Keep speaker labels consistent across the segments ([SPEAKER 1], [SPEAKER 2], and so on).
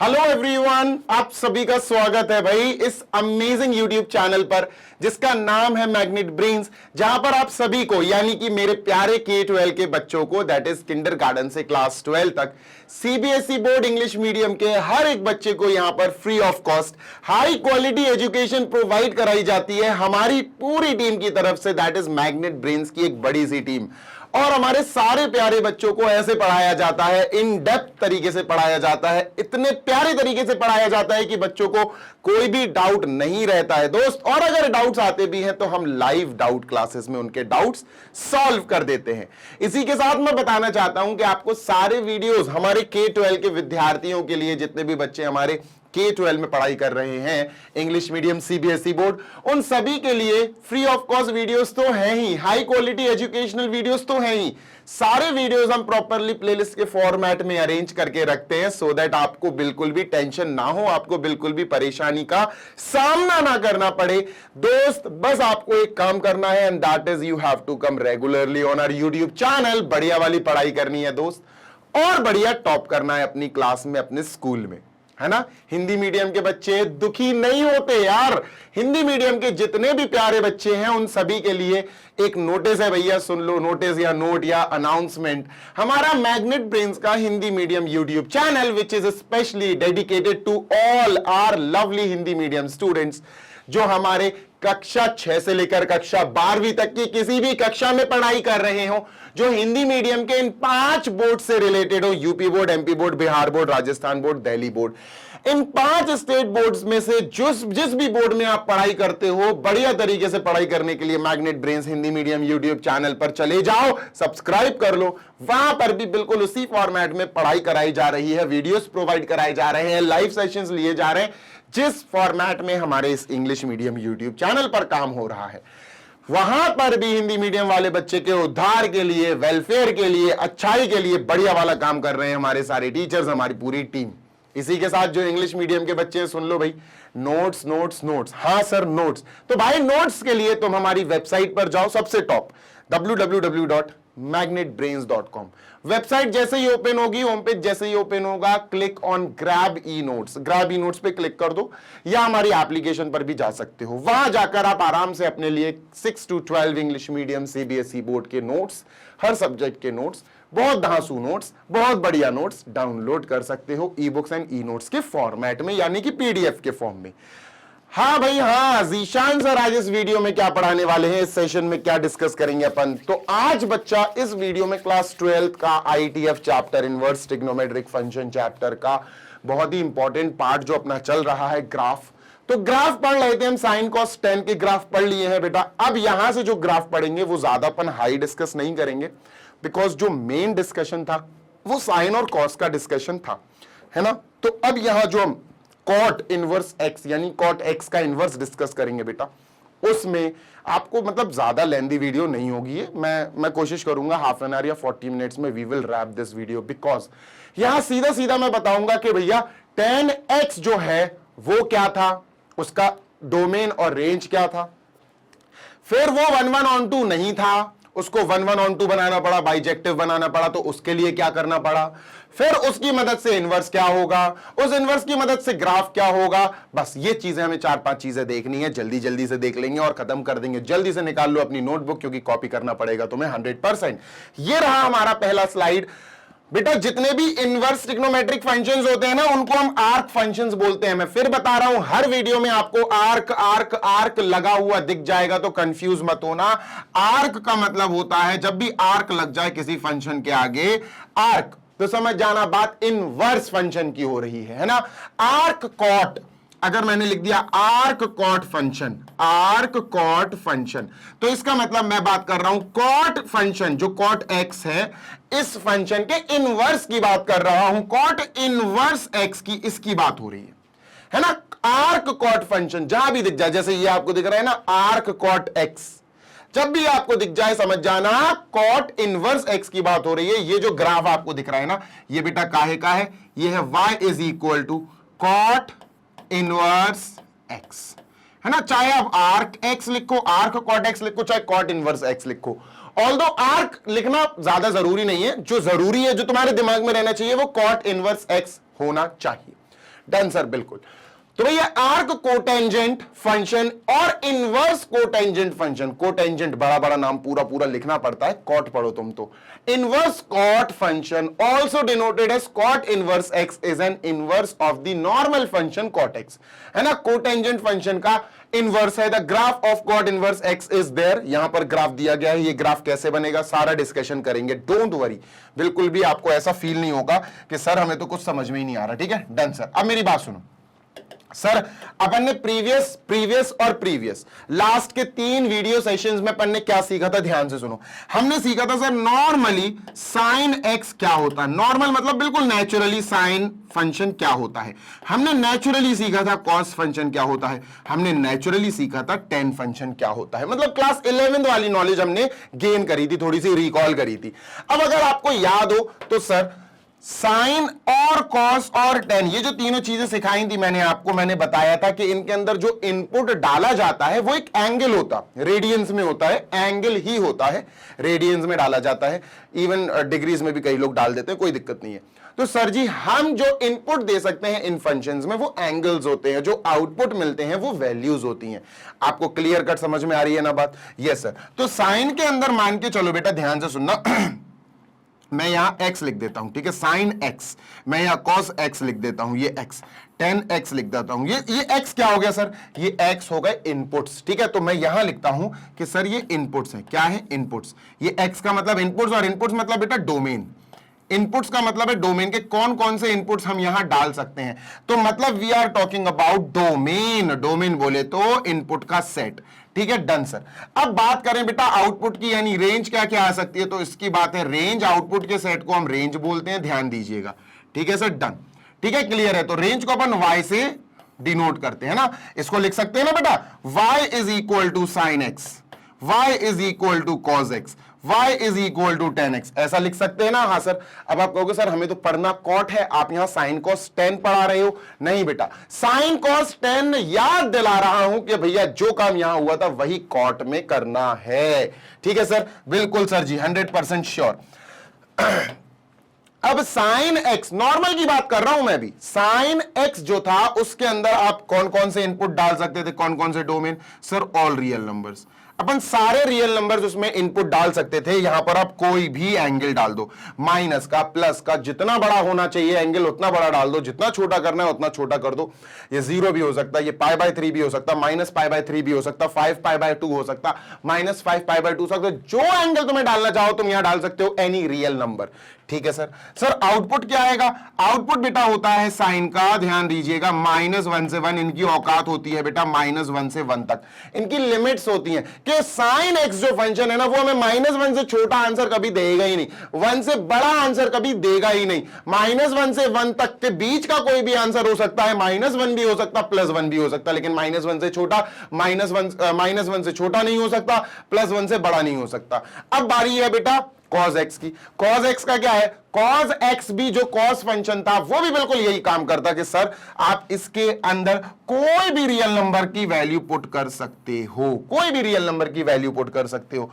[SPEAKER 1] Hello everyone, आप सभी का स्वागत है भाई इस अमेजिंग यूट्यूब चैनल पर जिसका नाम है मैग्नेट ब्रेन्स, जहां पर आप सभी को यानी कि मेरे प्यारे K-12 के बच्चों को दैट इज किंडरगार्टन से क्लास 12 तक सीबीएसई बोर्ड इंग्लिश मीडियम के हर एक बच्चे को यहां पर free of cost high quality education provide कराई जाती है हमारी पूरी टीम की तरफ से, दैट इज मैग्नेट ब्रेन्स की एक बड़ी सी टीम। और हमारे सारे प्यारे बच्चों को ऐसे पढ़ाया जाता है, इन डेप्थ तरीके से पढ़ाया जाता है, इतने प्यारे तरीके से पढ़ाया जाता है कि बच्चों को कोई भी डाउट नहीं रहता है दोस्त। और अगर डाउट्स आते भी हैं तो हम लाइव डाउट क्लासेस में उनके डाउट्स सॉल्व कर देते हैं। इसी के साथ मैं बताना चाहता हूं कि आपको सारे वीडियोस हमारे K-12 के विद्यार्थियों के लिए, जितने भी बच्चे हमारे K-12 में पढ़ाई कर रहे हैं इंग्लिश मीडियम सीबीएसई बोर्ड, उन सभी के लिए फ्री ऑफ कॉस्ट वीडियोस तो हैं ही, हाई क्वालिटी एजुकेशनल वीडियोस तो हैं ही। सारे वीडियोस हम प्रॉपरली प्लेलिस्ट के फॉर्मेट में अरेंज करके रखते हैं सो दैट आपको बिल्कुल भी टेंशन ना हो, आपको बिल्कुल भी परेशानी का सामना ना करना पड़े। दोस्त बस आपको एक काम करना है and that is you have to come regularly on our YouTube channel. बढ़िया वाली पढ़ाई करनी है दोस्त और बढ़िया टॉप करना है अपनी क्लास में, अपने स्कूल में, है ना। हिंदी मीडियम के बच्चे दुखी नहीं होते यार। हिंदी मीडियम के जितने भी प्यारे बच्चे हैं उन सभी के लिए एक नोटिस है भैया, सुन लो, नोटिस या नोट या अनाउंसमेंट। हमारा मैग्नेट ब्रेन्स का Hindi medium YouTube channel which is specially dedicated to all our lovely Hindi medium students, जो हमारे कक्षा 6 से लेकर कक्षा 12वीं तक की किसी भी कक्षा में पढ़ाई कर रहे हो, जो हिंदी मीडियम के इन 5 बोर्ड से रिलेटेड हो, UP board, MP board, Bihar board, Rajasthan board, Delhi board, इन 5 स्टेट बोर्ड्स में से जिस भी बोर्ड में आप पढ़ाई करते हो, बढ़िया तरीके से पढ़ाई करने के लिए magnet brains Hindi medium YouTube channel पर चले जाओ, सब्सक्राइब कर लो। वहां पर भी बिल्कुल उसी फॉर्मेट में पढ़ाई कराई जा रही है, वीडियोस प्रोवाइड कराए जा रहे हैं, लाइव सेशंस लिए जा रहे हैं, जिस फॉर्मेट में हमारे इस इंग्लिश मीडियम यूट्यूब चैनल पर काम हो रहा है। वहां पर भी हिंदी मीडियम वाले बच्चे के उद्धार के लिए, वेलफेयर के लिए, अच्छाई के लिए बढ़िया वाला काम कर रहे हैं हमारे सारे टीचर्स, हमारी पूरी टीम। इसी के साथ जो इंग्लिश मीडियम के बच्चे हैं, सुन लो भाई, नोट्स नोट्स नोट्स, हाँ सर नोट्स। तो भाई नोट्स के लिए तुम हमारी वेबसाइट पर जाओ, सबसे टॉप www.magnetbrains.com। वेबसाइट जैसे ही ओपन होगी, होम पेज जैसे ही ओपन होगा, click on grab e notes, grab e notes पे क्लिक कर दो, या हमारी एप्लीकेशन पर भी जा सकते हो। वहां जाकर आप आराम से अपने लिए 6 to 12 English medium CBSE board के नोट्स, हर सब्जेक्ट के नोट्स, बहुत धांसू नोट्स, बहुत बढ़िया नोट्स डाउनलोड कर सकते हो e books and e notes के फॉर्मेट में, यानी कि पीडीएफ के फॉर्म में। हाँ भाई हाँ, जीशान सर आज इस वीडियो में क्या पढ़ाने वाले हैं, इस सेशन में क्या डिस्कस करेंगे अपन। तो आज बच्चा इस वीडियो में क्लास 12 का ITF chapter, inverse trigonometric function chapter का बहुत ही इंपॉर्टेंट पार्ट जो अपना चल रहा है, ग्राफ। तो ग्राफ पढ़ रहे थे हम, साइन कॉस टेन के ग्राफ पढ़ लिए हैं बेटा। अब यहां से जो ग्राफ पढ़ेंगे वो ज्यादा अपन हाई डिस्कस नहीं करेंगे, बिकॉज जो मेन डिस्कशन था वो साइन और कॉस का डिस्कशन था, है ना। तो अब यहां जो हम कॉट इनवर्स एक्स यानी कॉट एक्स का इनवर्स डिस्कस करेंगे बेटा, उसमें आपको मतलब ज्यादा लेंथी वीडियो नहीं होगी ये, मैं कोशिश करूंगा हाफ एन आवर या 40 मिनट्स में we will wrap this video, because यहां सीधा सीधा मैं बताऊंगा कि भैया tan x जो है वो क्या था, उसका डोमेन और रेंज क्या था। फिर वो 1/1/2 नहीं था, उसको 1/1/2 बनाना पड़ा, बाइजेक्टिव बनाना पड़ा, तो उसके लिए क्या करना पड़ा। फिर उसकी मदद से इनवर्स क्या होगा, उस इनवर्स की मदद से ग्राफ क्या होगा। बस ये चीजें हमें 4-5 चीजें देखनी है, जल्दी जल्दी से देख लेंगे और खत्म कर देंगे। जल्दी से निकाल लो अपनी नोटबुक, क्योंकि कॉपी करना पड़ेगा तुम्हें 100%। ये रहा हमारा पहला स्लाइड बेटा। जितने भी इनवर्स ट्रिग्नोमेट्रिक फंक्शंस होते हैं ना, उनको हम आर्क फंक्शंस बोलते हैं। मैं फिर बता रहा हूं, हर वीडियो में आपको आर्क आर्क आर्क लगा हुआ दिख जाएगा, तो कंफ्यूज मत होना। आर्क का मतलब होता है जब भी आर्क लग जाए किसी फंक्शन के आगे, आर्क, तो समझ जाना बात इनवर्स फंक्शन की हो रही है ना। आर्क कॉट, अगर मैंने लिख दिया arc cot function, arc cot function, तो इसका मतलब मैं बात कर रहा हूं कॉट फंक्शन, जो कॉट एक्स है, इस फंक्शन के इनवर्स की बात कर रहा हूं। कॉट इनवर्स एक्स की, इसकी बात हो रही है ना। आर्क कॉट फंक्शन जहां भी दिख जाए, जैसे ये आपको दिख रहा है ना आर्क कॉट एक्स, जब भी आपको दिख जाए समझ जाना कॉट इनवर्स एक्स की बात हो रही है। ये जो ग्राफ आपको दिख रहा है ना, ये बेटा काहे का है, ये है y is equal to cot inverse x, है ना। चाहे आप आर्क एक्स लिखो, आर्क कॉट एक्स लिखो, चाहे कॉट इनवर्स एक्स लिखो। ऑल्दो आर्क लिखना ज्यादा जरूरी नहीं है, जो जरूरी है, जो तुम्हारे दिमाग में रहना चाहिए, वो कॉट इनवर्स एक्स होना चाहिए। डन सर, बिल्कुल। तो भैया आर्क कोटेंजेंट फंक्शन और इनवर्स कोटेंजेंट फंक्शन, कोटेंजेंट बड़ा बड़ा नाम पूरा पूरा लिखना पड़ता है, कॉट पढ़ो तुम तो। Inverse cot function also denoted as cot inverse x is an inverse of the normal function cot x, है ना। कोटेंजेंट फंक्शन का इनवर्स है, the graph of cot inverse x is there. यहां पर ग्राफ दिया गया है, ये ग्राफ कैसे बनेगा सारा डिस्कशन करेंगे, डोंट वरी। बिल्कुल भी आपको ऐसा फील नहीं होगा कि सर हमें तो कुछ समझ में ही नहीं आ रहा, ठीक है, डन सर। अब मेरी बात सुनो सर, अपन ने प्रीवियस और प्रीवियस लास्ट के 3 वीडियो सेशंस में अपन ने क्या सीखा था, ध्यान से सुनो। हमने सीखा था सर नॉर्मली साइन एक्स क्या होता है, नॉर्मल मतलब बिल्कुल नेचुरली साइन फंक्शन क्या होता है। हमने नेचुरली सीखा था कॉस फंक्शन क्या होता है, हमने नेचुरली सीखा था टेन फंक्शन क्या होता है। मतलब क्लास 11 वाली नॉलेज हमने गेन करी थी, थोड़ी सी रिकॉल करी थी। अब अगर आपको याद हो तो सर साइन और कॉस और टेन, ये जो तीनों चीजें सिखाई थी मैंने आपको, मैंने बताया था कि इनके अंदर जो इनपुट डाला जाता है वो एक एंगल होता, रेडियंस में होता है, एंगल ही होता है, रेडियंस में डाला जाता है। इवन डिग्रीज में भी कई लोग डाल देते हैं, कोई दिक्कत नहीं है। तो सर जी हम जो इनपुट दे सकते हैं इन फंक्शंस में वो एंगल्स होते हैं, जो आउटपुट मिलते हैं वो वैल्यूज होती हैं। आपको क्लियर कट समझ में आ रही है ना बात? Yes sir. तो साइन के अंदर मान के चलो बेटा, ध्यान से सुनना, मैं यहां x लिख देता हूं, ठीक है, साइन x, मैं यहां cos x लिख देता हूं, ये x, tan x लिख देता हूं, ये x क्या हो गया सर, ये x हो गए इनपुट्स, ठीक है। तो मैं यहां लिखता हूं कि सर ये इनपुट्स है, क्या है, इनपुट्स। ये x का मतलब इनपुट्स, और इनपुट्स मतलब बेटा डोमेन, इनपुट्स का मतलब है डोमेन के कौन कौन से इनपुट्स हम यहां डाल सकते हैं। तो मतलब we are talking about domain, domain बोले तो इनपुट का सेट, ठीक है, डन सर। अब बात करें बेटा आउटपुट की, यानी रेंज क्या क्या आ सकती है, तो इसकी बात है रेंज, आउटपुट के सेट को हम रेंज बोलते हैं, ध्यान दीजिएगा, ठीक है सर, डन, ठीक है, क्लियर है। तो रेंज को अपन y से डिनोट करते हैं ना, इसको लिख सकते हैं ना बेटा, y is equal to sine x, y is equal to cos x, y is equal to tan x, ऐसा लिख सकते हैं ना। हाँ सर। अब आप कहोगे सर हमें तो पढ़ना कॉट है, आप यहां साइन कॉस टेन पढ़ा रहे हो। नहीं बेटा, साइन कॉस टेन याद दिला रहा हूं कि भैया जो काम यहां हुआ था वही कॉट में करना है, ठीक है सर, बिल्कुल सर जी, 100% श्योर। अब साइन एक्स, नॉर्मल की बात कर रहा हूं मैं भी, साइन एक्स जो था उसके अंदर आप कौन कौन से इनपुट डाल सकते थे, कौन कौन से domain, sir all real numbers, अपन सारे रियल नंबर्स उसमें इनपुट डाल सकते थे। यहां पर आप कोई भी एंगल डाल दो, माइनस का, प्लस का, जितना बड़ा होना चाहिए एंगल उतना बड़ा डाल दो, जितना छोटा करना है उतना छोटा कर दो। ये 0 भी हो सकता है, ये π/3 भी हो सकता, -π/3 भी हो सकता, 5π/2 हो सकता, -5π/2 सकता, जो एंगल तुम्हें डालना चाहो तुम यहां डाल सकते हो, एनी रियल नंबर, ठीक है सर। सर आउटपुट क्या आएगा, आउटपुट बेटा होता है साइन का, ध्यान दीजिएगा, -1 से 1 इनकी औकात होती है बेटा, -1 से 1 तक इनकी लिमिट्स होती हैं कि साइन एक्स जो फंक्शन है ना वो हमें -1 से छोटा आंसर कभी देगा ही नहीं, 1 से बड़ा आंसर कभी देगा ही नहीं। -1 से 1 तक के बीच का कोई भी आंसर हो सकता है, -1 भी हो सकता, +1 भी हो सकता, लेकिन -1 से छोटा, -1 से छोटा नहीं हो सकता, +1 से बड़ा नहीं हो सकता। अब बारी है बेटा cos x की। cos x का क्या है, cos x भी जो cos फंक्शन था वो भी बिल्कुल यही काम करता कि सर आप इसके अंदर कोई भी रियल नंबर की वैल्यू पुट कर सकते हो, कोई भी रियल नंबर की वैल्यू पुट कर सकते हो।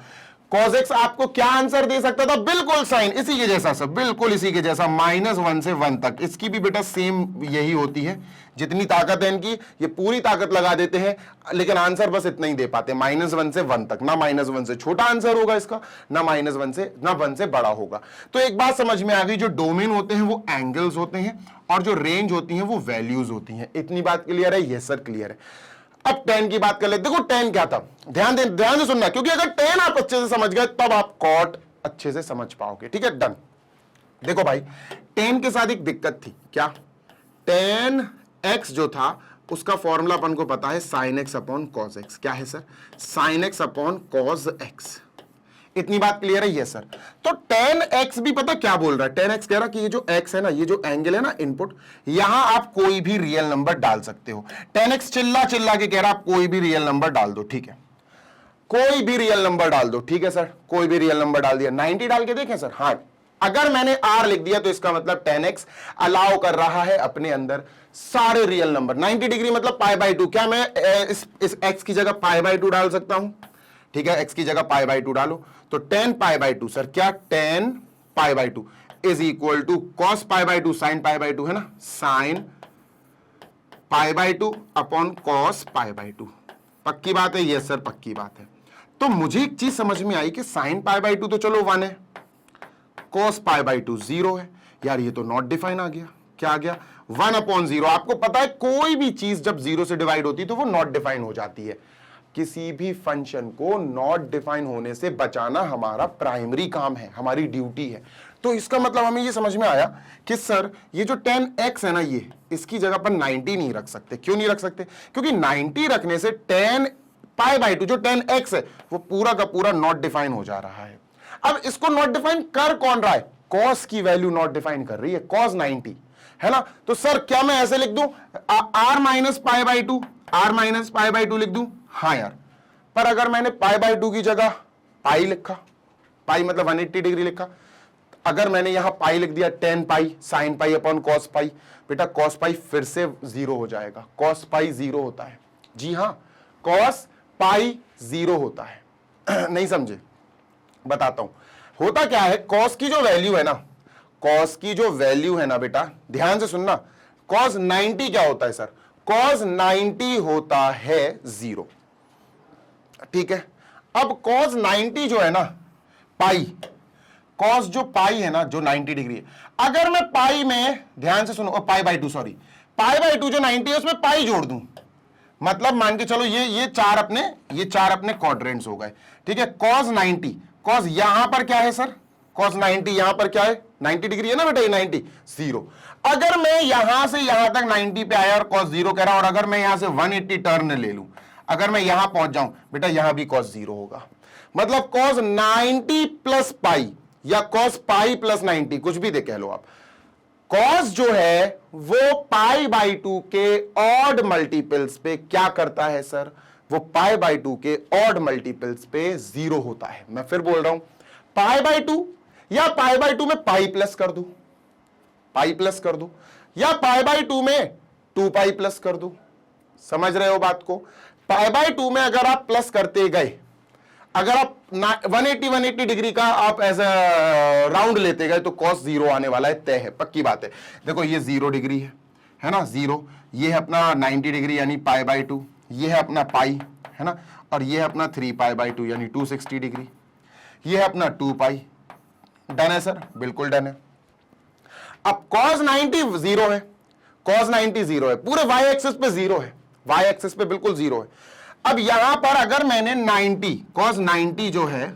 [SPEAKER 1] cos x आपको क्या आंसर दे सकता था, बिल्कुल साइन इसी के जैसा, सब बिल्कुल इसी के जैसा, -1 से 1 तक। इसकी भी बेटा सेम यही होती है, जितनी ताकत है इनकी ये पूरी ताकत लगा देते हैं, लेकिन आंसर बस इतना ही दे पाते, -1 से 1 तक। ना -1 से छोटा आंसर होगा इसका, ना -1 से बड़ा होगा। तो एक बात समझ में आ गई, जो डोमेन होते हैं वो एंगल्स होते हैं और जो रेंज होती है वो वैल्यूज होती हैं। इतनी बात क्लियर है? यस सर क्लियर है। अब 10 की बात कर लेते। देखो 10 क्या था, ध्यान से सुनना, क्योंकि अगर 10 आप अच्छे से समझ गए तब आप कॉट अच्छे से समझ पाओगे, ठीक है, डन। देखो भाई 10 के साथ एक दिक्कत थी, क्या, tan x जो था उसका फॉर्मूला अपन को पता है sin x upon cos x, क्या है sir, sin x upon cos x। इतनी बात क्लियर है? Yes sir. तो tan x भी पता क्या बोल रहा है, tan x कह रहा कि ये जो x है ना, ये जो एंगल है ना इनपुट, यहां आप कोई भी रियल नंबर डाल सकते हो। tan x चिल्ला चिल्ला के कह रहा आप कोई भी रियल नंबर डाल दो, ठीक है, कोई भी रियल नंबर डाल दो, ठीक है सर, कोई भी रियल नंबर डाल दिया। 90 डाल के देखें सर, हाँ, अगर मैंने r लिख दिया तो इसका मतलब tan x अलाउ कर रहा है अपने अंदर सारे रियल नंबर। 90 डिग्री मतलब π/2, क्या मैं इस x की जगह π/2 डाल सकता हूं, ठीक है, x की जगह π/2 डालो, तो tan π/2 सर, क्या tan π/2 is equal to cos π/2 sin π/2 है ना, sin pi by two upon cos pi by two. पक्की बात है? यस सर पक्की बात है। तो मुझे एक चीज समझ में आई कि साइन पाई बाई टू तो चलो 1 है, कॉस पाई बाई टू 0 है। यार ये तो नॉट डिफाइन आ गया। क्या आ गया? 1 अपॉन 0। आपको पता है कोई भी चीज जब 0 से डिवाइड होती है तो वो नॉट डिफाइन हो जाती है। किसी भी फंक्शन को नॉट डिफाइन होने से बचाना हमारा प्राइमरी काम है, हमारी ड्यूटी है। तो इसका मतलब हमें ये समझ में आया कि सर ये जो 10x है ना, ये इसकी जगह पर 90 नहीं रख सकते। क्यों नहीं रख सकते? क्योंकि 90 रखने से 10 पाई बाई टू जो 10x है वो पूरा का पूरा नॉट डिफाइन हो जा रहा है। अब इसको नॉट डिफाइन कर कौन रहा है? कॉस की वैल्यू नॉट डिफाइन कर रही है, कॉस 90 है ना। तो सर क्या मैं ऐसे लिख दूं r minus pi by to, r minus pi by to लिख दूं? हाँ यार, पर अगर मैंने पाई बाई टू की जगह पाई लिखा, पाई मतलब 180 डिग्री लिखा, अगर मैंने यहां पाई लिख दिया 10 pi sine pi upon cos पाई, बेटा कॉस पाई फिर से 0 हो जाएगा। कॉस पाई 0 होता है। जी हां, कॉस पाई 0 होता है। नहीं समझे? बताता हूं होता क्या है। कॉस की जो वैल्यू है ना, कॉस की जो वैल्यू है ना बेटा, ध्यान से सुनना, कॉस 90 क्या होता है सर? कॉस 90 होता है 0। ठीक है। अब कॉस 90 जो है ना, पाई, कॉस जो पाई है ना, जो 90 डिग्री है, अगर मैं पाई में, ध्यान से सुनो, पाई by to, sorry, pi by to जो 90 है उसमें पाई जोड़ दूं, मतलब मान के चलो ये चार अपने क्वाड्रेंट्स हो गए। ठीक है। कॉस 90, कॉस यहां पर क्या है सर? कॉस 90 यहां पर क्या है? 90 डिग्री है ना बेटा, ये 90 0। अगर मैं यहां से यहां तक 90 पे आया और कॉस 0 कह रहा हूं, और अगर मैं यहां से 180 टर्न ले लूं, अगर मैं यहां पहुंच जाऊं बेटा, यहां भी कॉस 0 होगा। मतलब कॉस 90 प्लस पाई या कॉस पाई प्लस 90, कुछ भी दे कह लो आप, कॉस जो है वो पाई बाई टू के ऑड मल्टीपल्स पे क्या करता है सर? वो पाई बाई टू के ऑड मल्टीपल्स पे 0 होता है। मैं फिर बोल रहा हूं, पाई बाई टू या पाई बाई टू में पाई प्लस कर दू, पाई प्लस कर दू, या पाई बाई टू में 2 पाई प्लस कर दू। समझ रहे हो बात को? पाई बाई टू में अगर आप प्लस करते गए, अगर आप 180 डिग्री का आप एज राउंड लेते गए तो कॉस 0 आने वाला है, तय है, पक्की बात है। देखो ये 0 डिग्री है ना, 0, ये है अपना 90 डिग्री यानी पाई बाई टू, ये है अपना पाई, है ना, और ये है अपना 3 पाई बाई टू यानी 260 डिग्री, ये है अपना 2 पाई। डन है सर? बिल्कुल डन है। अब cos 90 0 है, cos 90 0 है, पूरे y एक्सिस पे 0 है, y एक्सिस पे बिल्कुल 0 है। अब यहां पर अगर मैंने 90 cos 90 जो है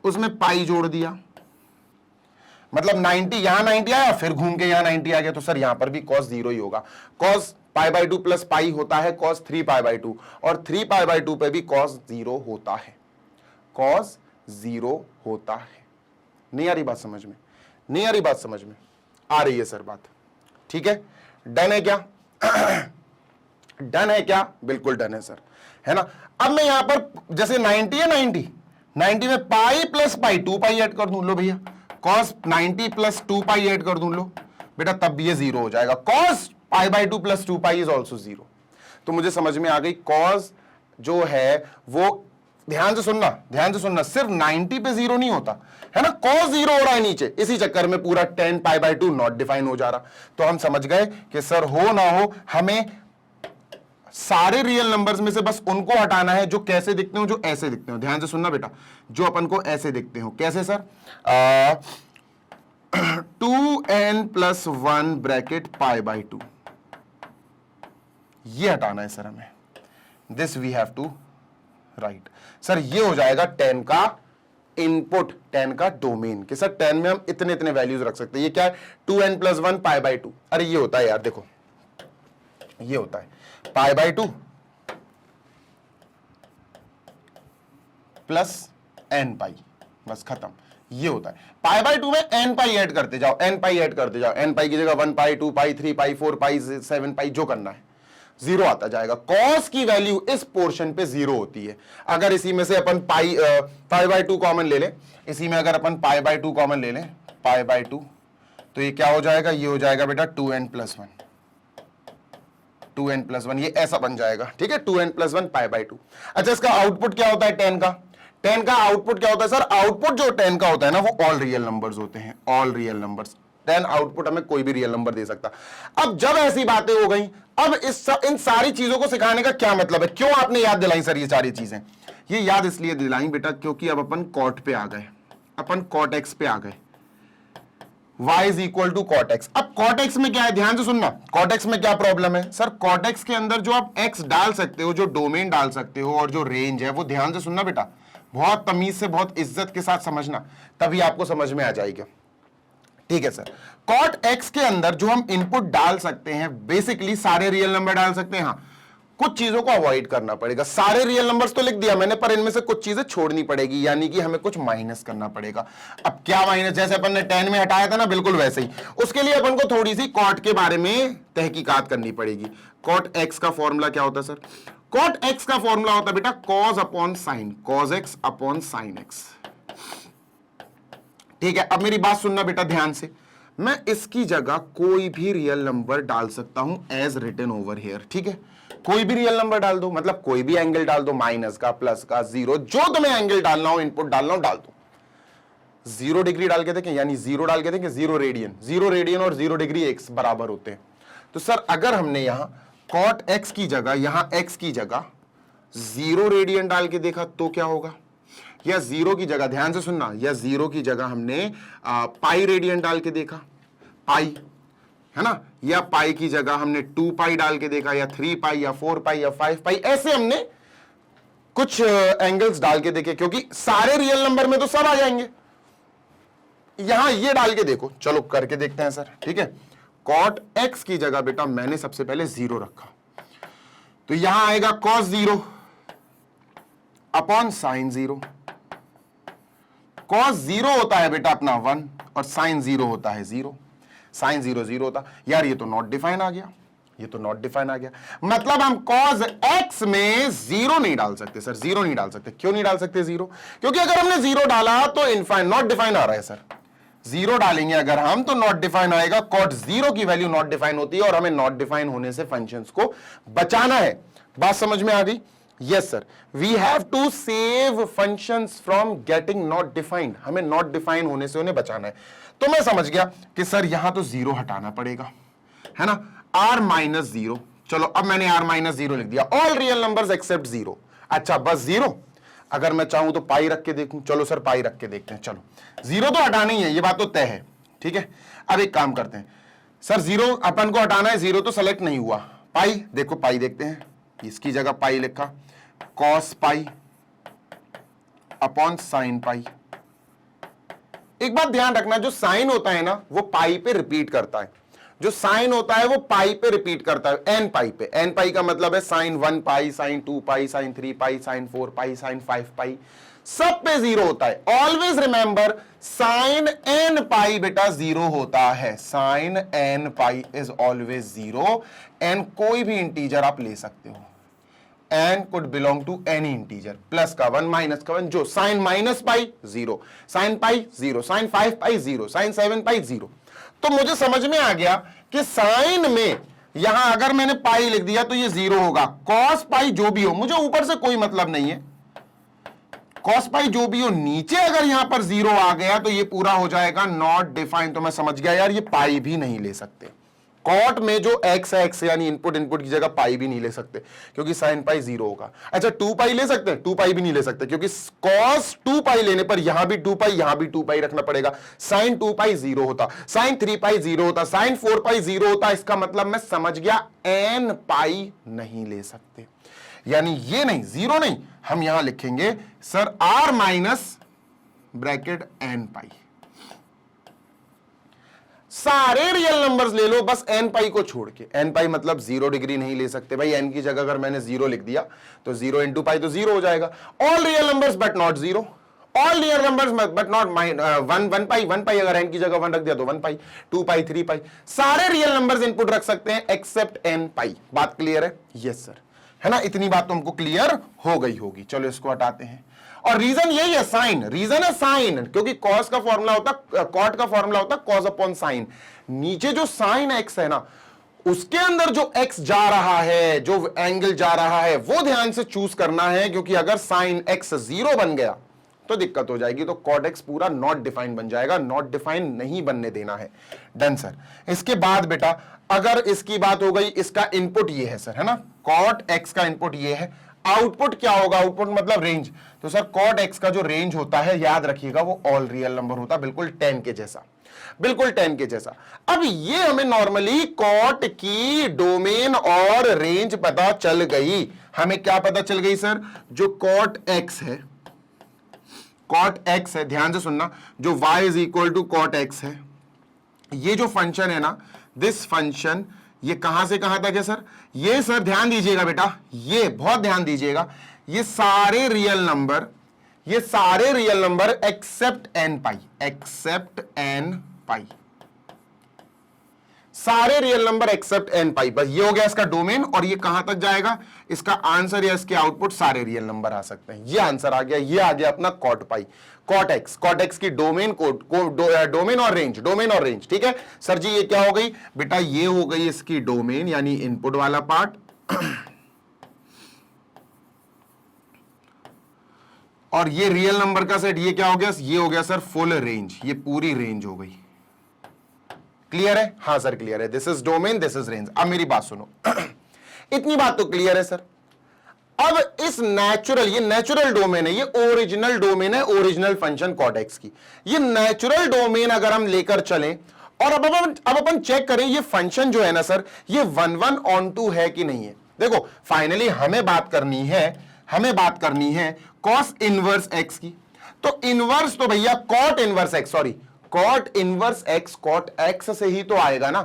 [SPEAKER 1] उसमें पाई जोड़ दिया, मतलब 90 यहां 90 आया, फिर घूम के यहां 90 आ गया, तो सर यहां पर भी cos 0 ही होगा। cos pi by two plus pi होता है cos 3 पाई बाई टू, और 3 पाई बाई टू पे भी cos 0 होता है, cos 0 होता है। नहीं आ रही बात समझ में? नहीं आ रही बात समझ में? आ रही है सर बात? ठीक है। डन है क्या? डन है क्या? बिल्कुल डन है सर, है ना। अब मैं यहां पर जैसे 90 है, 90 में पाई प्लस पाई 2 पाई ऐड कर दूं, लो भैया cos 90 प्लस 2 पाई ऐड कर दूं, लो बेटा, तब भी ये 0 हो जाएगा। cos pi by 2 plus 2 pi is also 0। तो मुझे समझ में आ गई cos जो है वो, ध्यान से सुनना, सिर्फ 90 पे 0 नहीं होता है ना, cos 0 हो रहा है नीचे, इसी चक्कर में पूरा 10 पाई बाई टू नॉट डिफाइन हो जा रहा। तो हम समझ गए कि सर हो ना हो, हमें सारे रियल नंबर्स में से बस उनको हटाना है जो कैसे दिखते हो, जो ऐसे दिखते हो। ध्यान से सुनना बेटा, जो अपन को ऐसे दिखते हो। कैसे sir? 2n plus 1 bracket pi by two, ये हटाना है सर हमें। This we have to write. Sir ये हो जाएगा 10 का इनपुट, 10 का डोमेन, कि सर 10 में हम इतने इतने वैल्यूज रख सकते हैं। ये क्या है? 2n plus 1 pi by to. अरे ये होता है यार, देखो ये होता है पाई बाई टू प्लस n पाई, बस खत्म। ये होता है पाई बाई टू में n पाई ऐड करते जाओ, n पाई ऐड करते जाओ, n पाई की जगह 1 पाई 2 पाई 3 पाई 4 पाई 7 पाई, जो करना है, 0 आता जाएगा। cos की वैल्यू इस पोर्शन पे 0 होती है। अगर इसी में से अपन पाई बाई टू कॉमन ले लें, इसी में अगर अपन पाई बाई टू कॉमन ले लें, पाई बाई टू, तो ये क्या हो जाएगा? ये हो जाएगा बेटा 2n प्लस 1, 2n प्लस 1, ये ऐसा बन जाएगा। ठीक है, 2n plus 1 pi by to. अच्छा, इसका आउटपुट क्या होता है 10 का? 10 का आउटपुट क्या होता है सर? आउटपुट जो 10 का होता है ना, वो ऑल रियल नंबर्स होते हैं, ऑल रियल नंबर्स। 10 आउटपुट हमें कोई भी रियल नंबर दे सकता। अब जब ऐसी बातें हो गई, अब इन सारी चीजों को सिखाने का क्या मतलब है, क्यों आपने याद दिलाई सर ये सारी चीजें? ये याद इसलिए दिलाई बेटा क्योंकि अब अपन कॉट पे आ गए, अपन कॉट एक्स पे आ गए, y is equal to cot x. अब कॉट एक्स में क्या है, ध्यान से सुनना, कॉट एक्स में क्या प्रॉब्लम है सर? कॉट एक्स के अंदर जो आप x डाल सकते हो, जो डोमेन डाल सकते हो और जो रेंज है, वो ध्यान से सुनना बेटा, बहुत तमीज से, बहुत इज्जत के साथ समझना, तभी आपको समझ में आ जाएगा। ठीक है सर, कॉट एक्स के अंदर जो हम इनपुट डाल सकते हैं, बेसिकली सारे रियल नंबर डाल सकते हैं। हाँ, कुछ चीजों को अवॉइड करना पड़ेगा। सारे रियल नंबर्स तो लिख दिया मैंने, पर इनमें से कुछ चीजें छोड़नी पड़ेगी, यानी कि हमें कुछ माइनस करना पड़ेगा। अब क्या माइनस? जैसे अपन ने 10 में हटाया था ना, बिल्कुल वैसे ही। उसके लिए अपन को थोड़ी सी कॉट के बारे में तहकीकात करनी पड़ेगी। कॉट एक्स का फॉर्मूला क्या होता है सर? कॉट एक्स का फॉर्मूला होता है बेटा cause upon sine, cos x upon sine x. ठीक है, अब मेरी बात सुनना बेटा ध्यान से, मैं इसकी जगह कोई भी रियल नंबर डाल सकता हूं एज रिटन ओवर हियर। ठीक है, कोई भी रियल नंबर डाल दो, मतलब कोई भी एंगल डाल दो, माइनस का, प्लस का, जीरो, जो तुम्हें एंगल डालना हो, इनपुट डालना हो, डाल दो। 0 डिग्री डाल के देखें, यानी 0 डाल के देखें, 0 रेडियन, 0 रेडियन और 0 डिग्री एक्स बराबर होते हैं। तो सर अगर हमने यहां कॉट एक्स की जगह, यहां एक्स की जगह 0 रेडियन डाल के देखा तो क्या होगा? या 0 की जगह, ध्यान से सुनना, या 0 की जगह हमने पाई रेडियन डाल के देखा, पाई है ना, या पाई की जगह हमने 2 पाई डाल के देखा, या 3 पाई, या 4 पाई, या 5 पाई, ऐसे हमने कुछ एंगल्स डाल के देखे, क्योंकि सारे रियल नंबर में तो सब आ जाएंगे। यहां ये डाल के देखो, चलो करके देखते हैं सर। ठीक है, कॉट एक्स की जगह बेटा मैंने सबसे पहले 0 रखा, तो यहां आएगा कॉस 0 अपॉन साइन 0। कॉस 0 होता है बेटा अपना 1 और साइन 0 होता है 0। साइन 0 0 होता, यार ये तो नॉट डिफाइन आ गया, ये तो नॉट डिफाइन आ गया। मतलब हम कॉस एक्स में 0 नहीं डाल सकते सर, 0 नहीं डाल सकते। क्यों नहीं डाल सकते 0? क्योंकि अगर हमने 0 डाला तो इनफाइन, नॉट डिफाइन आ रहा है सर। 0 डालेंगे अगर हम तो नॉट डिफाइन आएगा। कॉट 0 की वैल्यू नॉट डिफाइन होती है और हमें नॉट डिफाइन होने से फंक्शंस को बचाना है। बात समझ में आ गई? Yes sir, we have to save functions from getting not defined. हमें नॉट डिफाइन होने से उन्हें बचाना है। तो मैं समझ गया कि सर यहां तो 0 हटाना पड़ेगा, है ना, r माइनस 0। चलो अब मैंने r माइनस 0 लिख दिया, ऑल रियल नंबर्स एक्सेप्ट 0। अच्छा बस 0, अगर मैं चाहूं तो पाई रख के देखूं, चलो सर पाई रख के देखते हैं। चलो 0 तो हटाना ही है, ये बात तो तय है। ठीक है, अब एक काम करते हैं सर, 0 अपन को हटाना है, 0 तो सेलेक्ट नहीं हुआ। पाई देखो, पाई देखते हैं, इसकी जगह पाई लिखा, cos pi upon sine pi. एक बात ध्यान रखना, जो साइन होता है ना वो पाई पे रिपीट करता है, जो साइन होता है वो पाई पे रिपीट करता है, एन पाई पे। एन पाई का मतलब है sine 1 pi, sine 2 pi, sine 3 pi, sine 4 pi, sine 5 pi, सब पे 0 होता है। Always remember, sine n pi बेटा 0 होता है। Sine n pi is always 0। N कोई भी इंटीजर आप ले सकते हो, n could belong to any integer, plus का 1 माइनस का 1, जो sine minus pi 0, sine pi 0, sine 5 pi 0, sine 7 pi 0। तो मुझे समझ में आ गया कि साइन में यहां अगर मैंने पाई लिख दिया तो ये 0 होगा। कॉस पाई जो भी हो, मुझे ऊपर से कोई मतलब नहीं है, कॉस पाई जो भी हो, नीचे अगर यहां पर 0 आ गया तो ये पूरा हो जाएगा नॉट डिफाइन। तो मैं समझ गया यार ये पाई भी नहीं ले सकते। कॉट में जो x है, x यानी इनपुट, इनपुट की जगह पाई भी नहीं ले सकते क्योंकि साइन पाई 0 होगा। अच्छा 2 पाई ले सकते हैं? 2 पाई भी नहीं ले सकते क्योंकि कॉस 2 पाई लेने पर यहां भी 2 पाई, यहां भी 2 पाई रखना पड़ेगा। साइन 2 पाई 0 होता, साइन 3 पाई 0 होता, साइन 4 पाई 0 होता। इसका मतलब मैं समझ गया n पाई नहीं ले सकते, यानी ये नहीं, 0 नहीं। हम यहां लिखेंगे sir r minus bracket n पाई। सारे रियल नंबर्स ले लो बस n पाई को छोड़ के। n पाई मतलब 0 डिग्री नहीं ले सकते भाई, n की जगह अगर मैंने 0 लिख दिया तो 0 इंटू पाई तो 0 हो जाएगा। All real numbers but not 0, all real numbers but not 1 पाई। 1 पाई अगर n की जगह 1 रख दिया तो 1 पाई, 2 पाई, 3 पाई। सारे रियल नंबर्स इनपुट रख सकते हैं एक्सेप्ट n पाई। बात क्लियर है? यस सर, है ना, इतनी बात तो हमको क्लियर हो गई होगी। चलो इसको हटाते हैं, और रीजन यही है, साइन। रीजन है साइन, क्योंकि कॉस का फॉर्मूला होता, कॉट का फॉर्मूला होता कॉस अपॉन साइन। नीचे जो साइन एक्स है ना, उसके अंदर जो एक्स जा रहा है, जो एंगल जा रहा है, वो ध्यान से चूज करना है, क्योंकि अगर साइन एक्स 0 बन गया तो दिक्कत हो जाएगी। तो कॉट एक्स पूरा नॉट डिफाइन बन जाएगा, नॉट डिफाइन नहीं बनने देना है। Done sir. इसके बाद बेटा अगर इसकी बात हो गई, इसका इनपुट ये है सर, है ना, कॉट एक्स का इनपुट ये है, आउटपुट क्या होगा, आउटपुट मतलब रेंज, तो सर कॉट एक्स का जो रेंज होता है याद रखिएगा वो ऑल रियल नंबर होता है, बिल्कुल 10 के जैसा, बिल्कुल 10 के जैसा। अब ये हमें नॉर्मली कॉट की डोमेन और रेंज पता चल गई। हमें क्या पता चल गई सर, जो कॉट एक्स है, कॉट एक्स है, ध्यान से सुनना, जो y is equal to cot x है, ये जो फंक्शन है ना, दिस फंक्शन, ये कहां से कहां तक है सर, ये सर ध्यान दीजिएगा बेटा, ये बहुत ध्यान दीजिएगा, ये सारे रियल नंबर, ये सारे रियल नंबर एक्सेप्ट एन पाई, एक्सेप्ट एन पाई, सारे रियल नंबर एक्सेप्ट एन पाई, बस ये हो गया इसका डोमेन। और ये कहां तक जाएगा, इसका आंसर या इसके आउटपुट सारे रियल नंबर आ सकते हैं। ये आंसर आ गया, ये आ गया अपना कॉट पाई, कॉट एक्स की डोमेन डोमेन और रेंज, डोमेन और रेंज। ठीक है सर जी, ये क्या हो गई बेटा, ये हो गई इसकी डोमेन यानी इनपुट वाला पार्ट, और ये रियल नंबर का सेट, ये क्या हो गया, ये हो गया सर फुल रेंज, ये पूरी रेंज हो गई। क्लियर है, हाँ सर क्लियर है, this is domain, this is range. अब मेरी बात सुनो इतनी बात तो क्लियर है सर। अब इस नेचुरल, ये नेचुरल डोमेन है, ये ओरिजिनल डोमेन है, ओरिजिनल फंक्शन कॉट एक्स की, ये नेचुरल डोमेन अगर हम लेकर चलें और अब अपन चेक करें ये फंक्शन जो है ना सर, ये 1 ऑन 2 है कि नहीं है। देखो फाइनली हमें बात करनी है कॉस इनवर्स एक्स की, तो इनवर्स तो भैया cot inverse x, sorry cot inverse x, cot x से ही तो आएगा ना।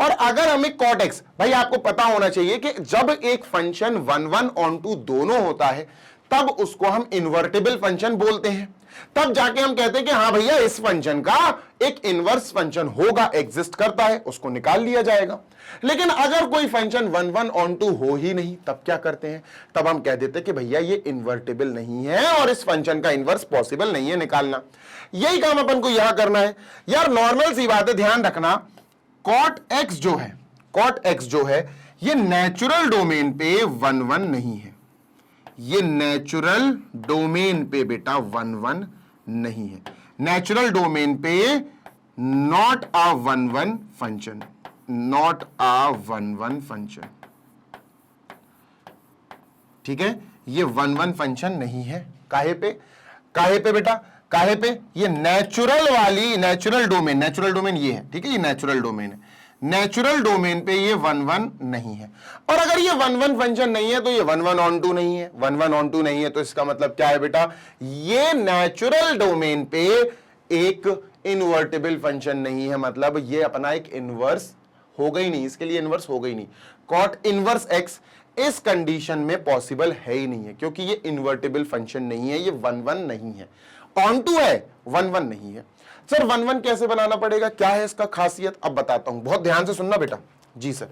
[SPEAKER 1] और अगर हमें कॉट एक्स, भाई आपको पता होना चाहिए कि जब एक फंक्शन 1 ऑन 2 दोनों होता है तब उसको हम इन्वर्टिबल फंक्शन बोलते हैं, तब जाके हम कहते हैं कि हाँ भैया इस फंक्शन का एक इनवर्स फंक्शन होगा, एग्जिस्ट करता है, उसको निकाल लिया जाएगा। लेकिन अगर कोई फंक्शन 1 ऑन 2 हो ही नहीं, तब क्या करते हैं, तब हम कह देते हैं कि भैया ये इन्वर्टिबल नहीं है और इस फंक्शन का इनवर्स पॉसिबल नहीं है निकालना। यही काम अपन को यहां करना है यार। नॉर्मल सी बात है, ध्यान रखना, कॉट एक्स जो है, कॉट एक्स जो है, ये नेचुरल डोमेन पे 1 नहीं है, ये नेचुरल डोमेन पे बेटा 1 नहीं है, नेचुरल डोमेन पे not a 1 function, not a 1 function. ठीक है, ये 1 फंक्शन नहीं है। काहे पे, काहे पे बेटा, काहे पे, ये नेचुरल वाली, नेचुरल डोमेन ये है, ठीक है, ये नेचुरल डोमेन है, नेचुरल डोमेन पे ये 1 नहीं है। और अगर ये 1 फंक्शन नहीं है तो ये 1 ऑन 2 नहीं है, 1 ऑन 2 नहीं है, तो इसका मतलब क्या है बेटा, ये नेचुरल डोमेन पे एक इनवर्टिबल फंक्शन नहीं है, मतलब ये अपना एक इनवर्स हो गई नहीं, इसके लिए इनवर्स हो गई नहीं। कॉट इनवर्स एक्स इस कंडीशन में पॉसिबल है ही नहीं है, क्योंकि ये इन्वर्टिबल फंक्शन नहीं है, ये 1 नहीं है, ऑन 2 है, 1 नहीं है। सर 1 कैसे बनाना पड़ेगा, क्या है इसका खासियत, अब बताता हूं, बहुत ध्यान से सुनना बेटा। जी सर,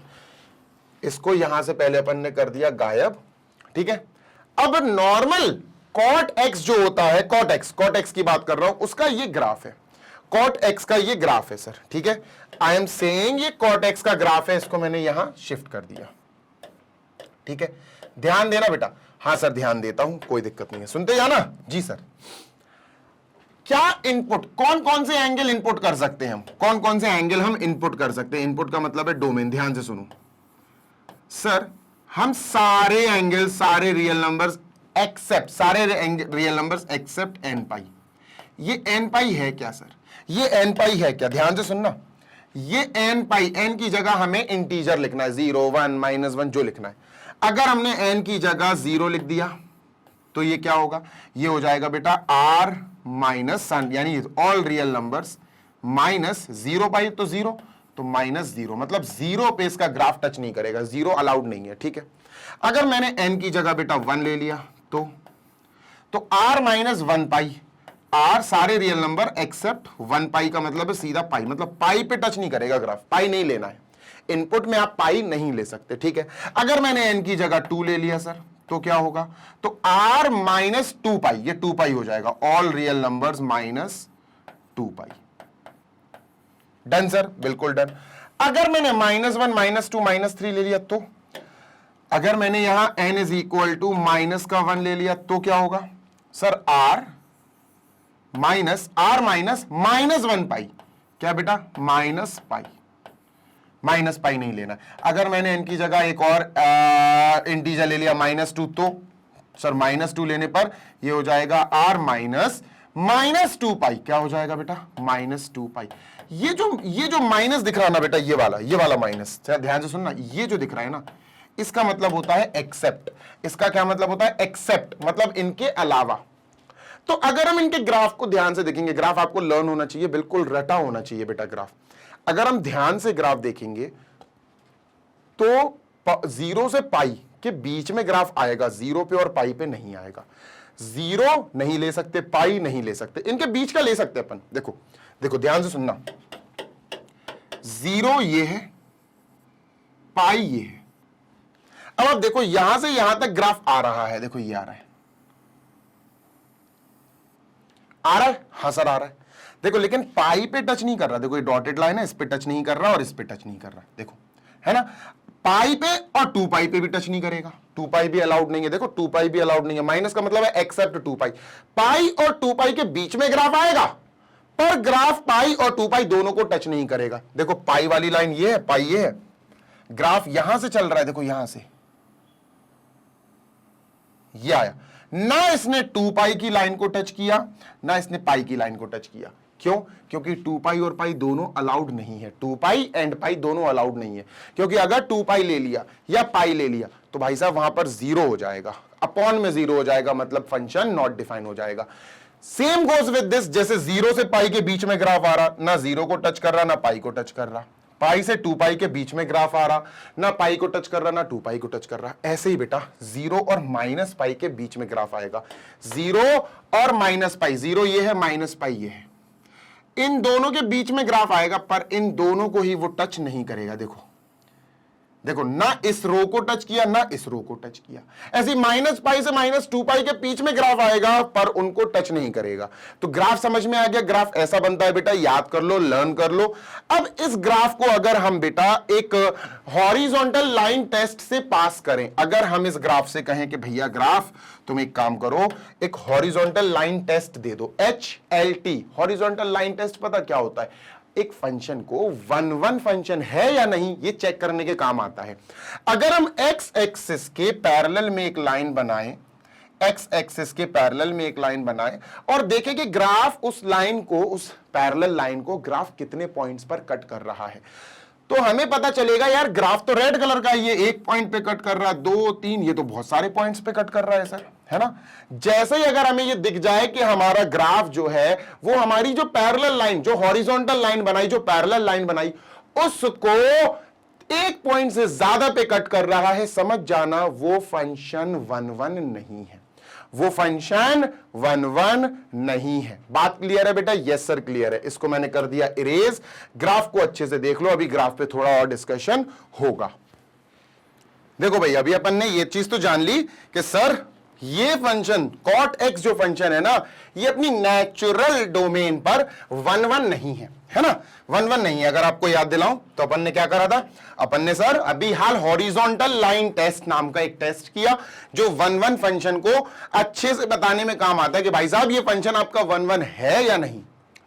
[SPEAKER 1] इसको यहां से पहले अपन ने कर दिया गायब, ठीक है। अब नॉर्मल कॉट एक्स जो होता है, कॉट एक्स की बात कर रहा हूं, उसका ये ग्राफ है, कॉट एक्स का ये ग्राफ है सर, ठीक है। आई एम सेइंग ये कॉट एक्स का ग्राफ है, इसको मैंने यहां शिफ्ट कर दिया, ठीक है। ध्यान देना बेटा, हाँ सर ध्यान देता हूं, कोई दिक्कत नहीं है, सुनते जाना। जी सर, क्या इनपुट, कौन कौन से एंगल इनपुट कर सकते हैं हम, कौन कौन से एंगल हम इनपुट कर सकते हैं, इनपुट का मतलब है डोमेन। ध्यान से सुनो सर, हम सारे एंगल, सारे रियल नंबर्स एक्सेप्ट, सारे रियल नंबर्स एक्सेप्ट एन पाई। ये एन पाई है क्या सर, ये एन पाई है क्या, ध्यान से सुनना, ये एन पाई, एन की जगह हमें इंटीजर लिखना है, 0 1 -1 जो लिखना है। अगर हमने एन की जगह 0 लिख दिया तो ये क्या होगा, ये हो जाएगा बेटा r माइनस सन, यानी ऑल रियल नंबर्स माइनस 0 पाई तो 0, तो -0, मतलब 0 पे इसका ग्राफ टच नहीं करेगा, 0 अलाउड नहीं है, ठीक है। अगर मैंने n की जगह बेटा 1 ले लिया तो r -1 पाई, r सारे रियल नंबर एक्सेप्ट 1 पाई का मतलब है सीधा पाई, मतलब पाई पे टच नहीं करेगा ग्राफ, पाई नहीं लेना है, इनपुट में आप पाई नहीं ले सकते, ठीक है। अगर मैंने n की जगह 2 ले लिया सर तो क्या होगा, तो r -2 पाई, ये 2 पाई हो जाएगा, ऑल रियल नंबर्स -2 पाई। डन सर, बिल्कुल डन। अगर मैंने -1 -2 -3 ले लिया तो, अगर मैंने यहां n इज इक्वल टू -1 ले लिया तो क्या होगा सर, r माइनस -1 पाई, क्या बेटा, -पाई, माइनस पाई नहीं लेना। अगर मैंने इनकी जगह एक और इंटीजर ले लिया -2, तो सर -2 लेने पर ये हो जाएगा r माइनस 2 पाई। क्या हो जाएगा बेटा? -2 पाई। ये जो माइनस दिख रहा है ना बेटा, ये वाला माइनस, ध्यान से सुनना, ये जो दिख रहा है ना, इसका मतलब होता है एक्सेप्ट। इसका क्या मतलब होता है? एक्सेप्ट, मतलब इनके अलावा। तो अगर हम इनके ग्राफ को ध्यान से देखेंगे, ग्राफ आपको लर्न होना चाहिए, बिल्कुल रटा होना चाहिए बेटा ग्राफ। अगर हम ध्यान से ग्राफ देखेंगे तो 0 से पाई के बीच में ग्राफ आएगा, 0 पे और पाई पे नहीं आएगा। 0 नहीं ले सकते, पाई नहीं ले सकते, इनके बीच का ले सकते अपन। देखो देखो ध्यान से सुनना, 0 ये है, पाई ये है। अब आप देखो यहां से यहां तक ग्राफ आ रहा है, देखो ये आ रहा है, हाँ सर आ रहा है। देखो लेकिन पाई पे टच नहीं कर रहा, देखो ये डॉटेड लाइन है, इस पे टच नहीं कर रहा और इस पे टच नहीं कर रहा, देखो है ना। पाई पे और 2 पाई पे भी टच नहीं करेगा, 2 पाई भी अलाउड नहीं है, देखो 2 पाई भी अलाउड नहीं है। माइनस का मतलब है एक्सेप्ट 2 पाई। पाई और 2 पाई के बीच में ग्राफ आएगा, पर ग्राफ पाई और 2 पाई दोनों को टच नहीं करेगा। देखो पाई वाली लाइन ये है, पाई ये है, ग्राफ यहां से चल रहा है, देखो यहां से ये आया ना, इसने 2 पाई की लाइन को टच किया ना इसने पाई की लाइन को टच किया। क्यों? क्योंकि 2 पाई और पाई दोनों अलाउड नहीं है, 2 पाई एंड पाई दोनों अलाउड नहीं है। क्योंकि अगर 2 पाई ले लिया या पाई ले लिया तो भाई साहब वहां पर 0 हो जाएगा, अपॉन में 0 हो जाएगा, मतलब फंक्शन नॉट डिफाइन हो जाएगा। सेम गोज विद दिस, जैसे 0 से पाई के बीच में ग्राफ आ रहा, ना 0 को टच कर रहा ना पाई को टच कर रहा। पाई से 2 पाई के बीच में ग्राफ आ रहा, ना पाई को टच कर रहा ना 2 पाई को टच कर रहा। ऐसे ही बेटा 0 और माइनस पाई के बीच में ग्राफ आएगा, 0 और माइनस पाई, 0 ये है माइनस पाई ये है, इन दोनों के बीच में ग्राफ आएगा, पर इन दोनों को ही वो टच नहीं करेगा। देखो देखो, ना इस रो को टच किया ना इस रो को टच किया। ऐसी माइनस पाई से -2 पाई के बीच में ग्राफ आएगा, पर उनको टच नहीं करेगा। तो ग्राफ समझ में आ गया, ग्राफ ऐसा बनता है बेटा, याद कर लो, लर्न कर लो। अब इस ग्राफ को अगर हम बेटा एक हॉरिजॉन्टल लाइन टेस्ट से पास करें, अगर हम इस ग्राफ से कहें कि भैया ग्राफ तुम एक काम करो, एक हॉरिजॉन्टल लाइन टेस्ट दे दो, HLT। हॉरिजॉन्टल लाइन टेस्ट पता क्या होता है? एक फंक्शन को 1-1 फंक्शन है या नहीं ये चेक करने के काम आता है। अगर हम x एक्सिस के पैरेलल में एक लाइन बनाएं, x एक्सिस के पैरेलल में एक लाइन बनाएं और देखें कि ग्राफ उस लाइन को, उस पैरेलल लाइन को ग्राफ कितने पॉइंट्स पर कट कर रहा है, तो हमें पता चलेगा यार ग्राफ तो रेड कलर का, ये 1 पॉइंट पे कट कर रहा है, 2, 3, ये तो बहुत सारे पॉइंट्स पे कट कर रहा है सर, है ना। जैसे ही अगर हमें ये दिख जाए कि हमारा ग्राफ जो है वो हमारी जो पैरेलल लाइन, जो हॉरिजॉन्टल लाइन बनाई, जो पैरेलल लाइन बनाई, उसको 1 पॉइंट से ज्यादा पे कट कर रहा है, समझ जाना वो फंक्शन 1-1 नहीं है, वो फंक्शन 1-1 नहीं है। बात क्लियर है बेटा? यस सर क्लियर है। इसको मैंने कर दिया इरेज। ग्राफ को अच्छे से देख लो, अभी ग्राफ पे थोड़ा और डिस्कशन होगा। देखो भाई, अभी अपन ने ये चीज तो जान ली कि सर ये फंक्शन cot x जो फंक्शन है ना, ये अपनी नेचुरल डोमेन पर 1-1 नहीं है, है ना, 1-1 नहीं है। अगर आपको याद दिलाऊं तो अपन ने क्या करा था? अपन ने सर अभी हाल हॉरिजॉन्टल लाइन टेस्ट नाम का एक टेस्ट किया, जो 1-1 फंक्शन को अच्छे से बताने में काम आता है कि भाई साहब ये फंक्शन आपका 1-1 है या नहीं।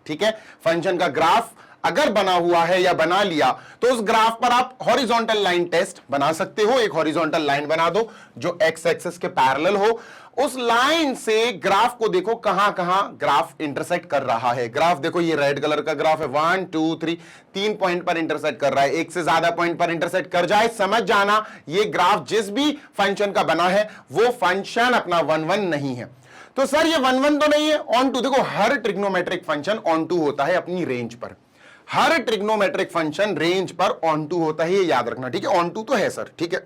[SPEAKER 1] ठीक है, फंक्शन का ग्राफ अगर बना हुआ है या बना लिया तो उस ग्राफ पर आप हॉरिजॉन्टल लाइन टेस्ट बना सकते हो। एक हॉरिजॉन्टल लाइन बना दो जो एक्स एक्सिस के पैरेलल हो, उस लाइन से ग्राफ को देखो कहां कहां ग्राफ इंटरसेक्ट कर रहा है। ग्राफ देखो, ये रेड कलर का ग्राफ है, 1, 2, 3 पॉइंट पर इंटरसेक्ट कर रहा है। एक से ज्यादा पॉइंट पर इंटरसेक्ट कर जाए, समझ जाना ये ग्राफ जिस भी फंक्शन का बना है वो फंक्शन अपना 1-1 नहीं है। तो सर ये 1-1 तो नहीं है, ऑन टू। देखो, हर ट्रिग्नोमेट्रिक फंक्शन ऑन टू होता है अपनी रेंज पर, हर ट्रिग्नोमेट्रिक फंक्शन रेंज पर ऑन टू होता है, ये याद रखना। ठीक है, ऑन टू तो है सर, ठीक है।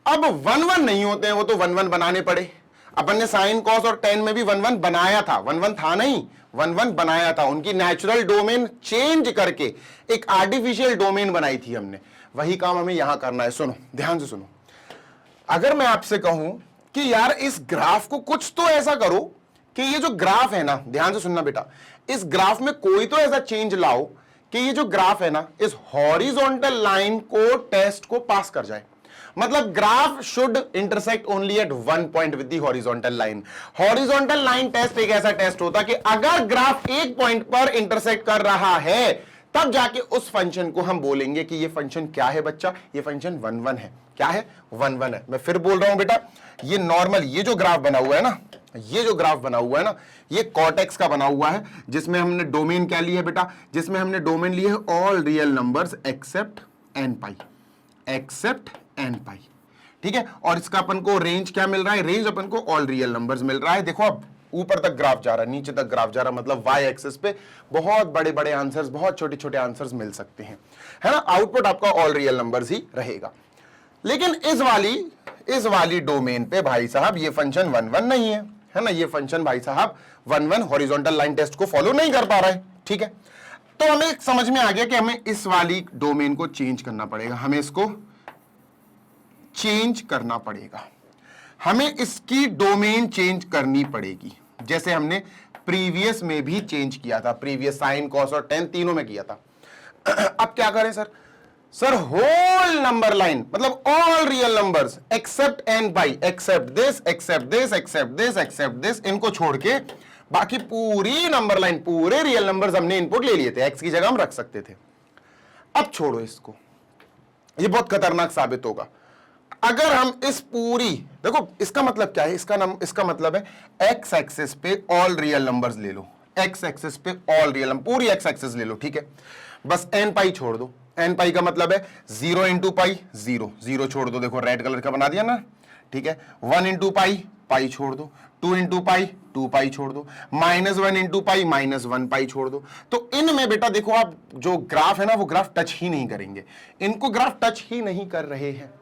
[SPEAKER 1] अब 1-1 नहीं होते हैं, वो तो 1-1 बनाने पड़े। अपन ने साइन कॉस और टेन में भी 1-1 बनाया था, 1-1 था नहीं, 1-1 बनाया था। उनकी नेचुरल डोमेन चेंज करके एक आर्टिफिशियल डोमेन बनाई थी हमने, वही काम हमें यहां करना है। सुनो, ध्यान से सुनो। अगर मैं आपसे कहूं कि यार इस ग्राफ को कुछ तो ऐसा करो कि ये जो ग्राफ है ना, ध्यान से सुनना बेटा, इस ग्राफ में कोई तो ऐसा चेंज लाओ कि ये जो ग्राफ है ना, इस हॉरिजॉन्टल लाइन को टेस्ट को पास कर जाए। मतलब graph should intersect only at 1 point with the horizontal line. Horizontal line test एक ऐसा टेस्ट होता है कि अगर ग्राफ एक पॉइंट पर इंटरसेक्ट कर रहा है तब जाके उस फंक्शन को हम बोलेंगे कि ये फंक्शन क्या है बच्चा, ये फंक्शन 1 1 है। क्या है? 1 1 है। मैं फिर बोल रहा हूं बेटा, ये नॉर्मल ये जो ग्राफ बना हुआ है ना, ये जो ग्राफ बना हुआ है ना, ये कॉर्टेक्स का बना हुआ है, जिसमें हमने डोमेन क्या ली है बेटा, जिसमें हमने डोमेन ली है all real numbers except n pi, accept n पाई। ठीक है, और इसका अपन को रेंज क्या मिल रहा है, रेंज अपन को ऑल रियल नंबर्स मिल रहा है। देखो अब ऊपर तक ग्राफ जा रहा है, नीचे तक ग्राफ जा रहा है, मतलब वाई एक्सिस पे बहुत बड़े बड़े आंसर्स, बहुत छोटे छोटे आंसर्स मिल सकते हैं, है ना। आउटपुट आपका ऑल रियल नंबर्स ही रहेगा। लेकिन इस वाली डोमेन पे भाई साहब ये फंक्शन 1 1 नहीं है ना, ये फंक्शन भाई साहब 1 1 हॉरिजॉन्टल लाइन टेस्ट को फॉलो नहीं कर पा रहा है। ठीक है, तो हमें समझ में आ गया कि हमें इस वाली डोमेन को चेंज करना पड़ेगा, हमें इसको चेंज करना पड़ेगा, हमें इसकी डोमेन चेंज करनी पड़ेगी, जैसे हमने प्रीवियस में भी चेंज किया था, प्रीवियस साइन कॉस और टेन तीनों में किया था। अब क्या करें सर होल नंबर लाइन, मतलब all real numbers except n pi, except this, except this, except this, except this, इनको छोड़ के बाकी पूरी नंबर लाइन, पूरे रियल नंबर्स हमने इनपुट ले लिए थे, x की जगह हम रख सकते थे। अब छोड़ो इसको, ये बहुत खतरनाक साबित होगा अगर हम इस पूरी, देखो इसका मतलब क्या है, इसका मतलब है x एक्सिस पे ऑल रियल नंबर्स ले लो, x एक्सिस पे ऑल रियल नंबर, पूरी x एक्सिस ले लो। ठीक है, बस n पाई छोड़ दो, n पाई का मतलब है 0 इंटू पाई, 0 0 छोड़ दो, देखो रेड कलर का बना दिया ना। ठीक है, 1 इंटू पाई, पाई छोड़ दो, 2 इंटू पाई, 2 पाई छोड़ दो, -1 इंटू पाई, -1 पाई छोड़ दो। तो इनमें बेटा देखो आप जो ग्राफ है ना, वो ग्राफ टच ही नहीं करेंगे, इनको ग्राफ टच ही नहीं कर रहे हैं।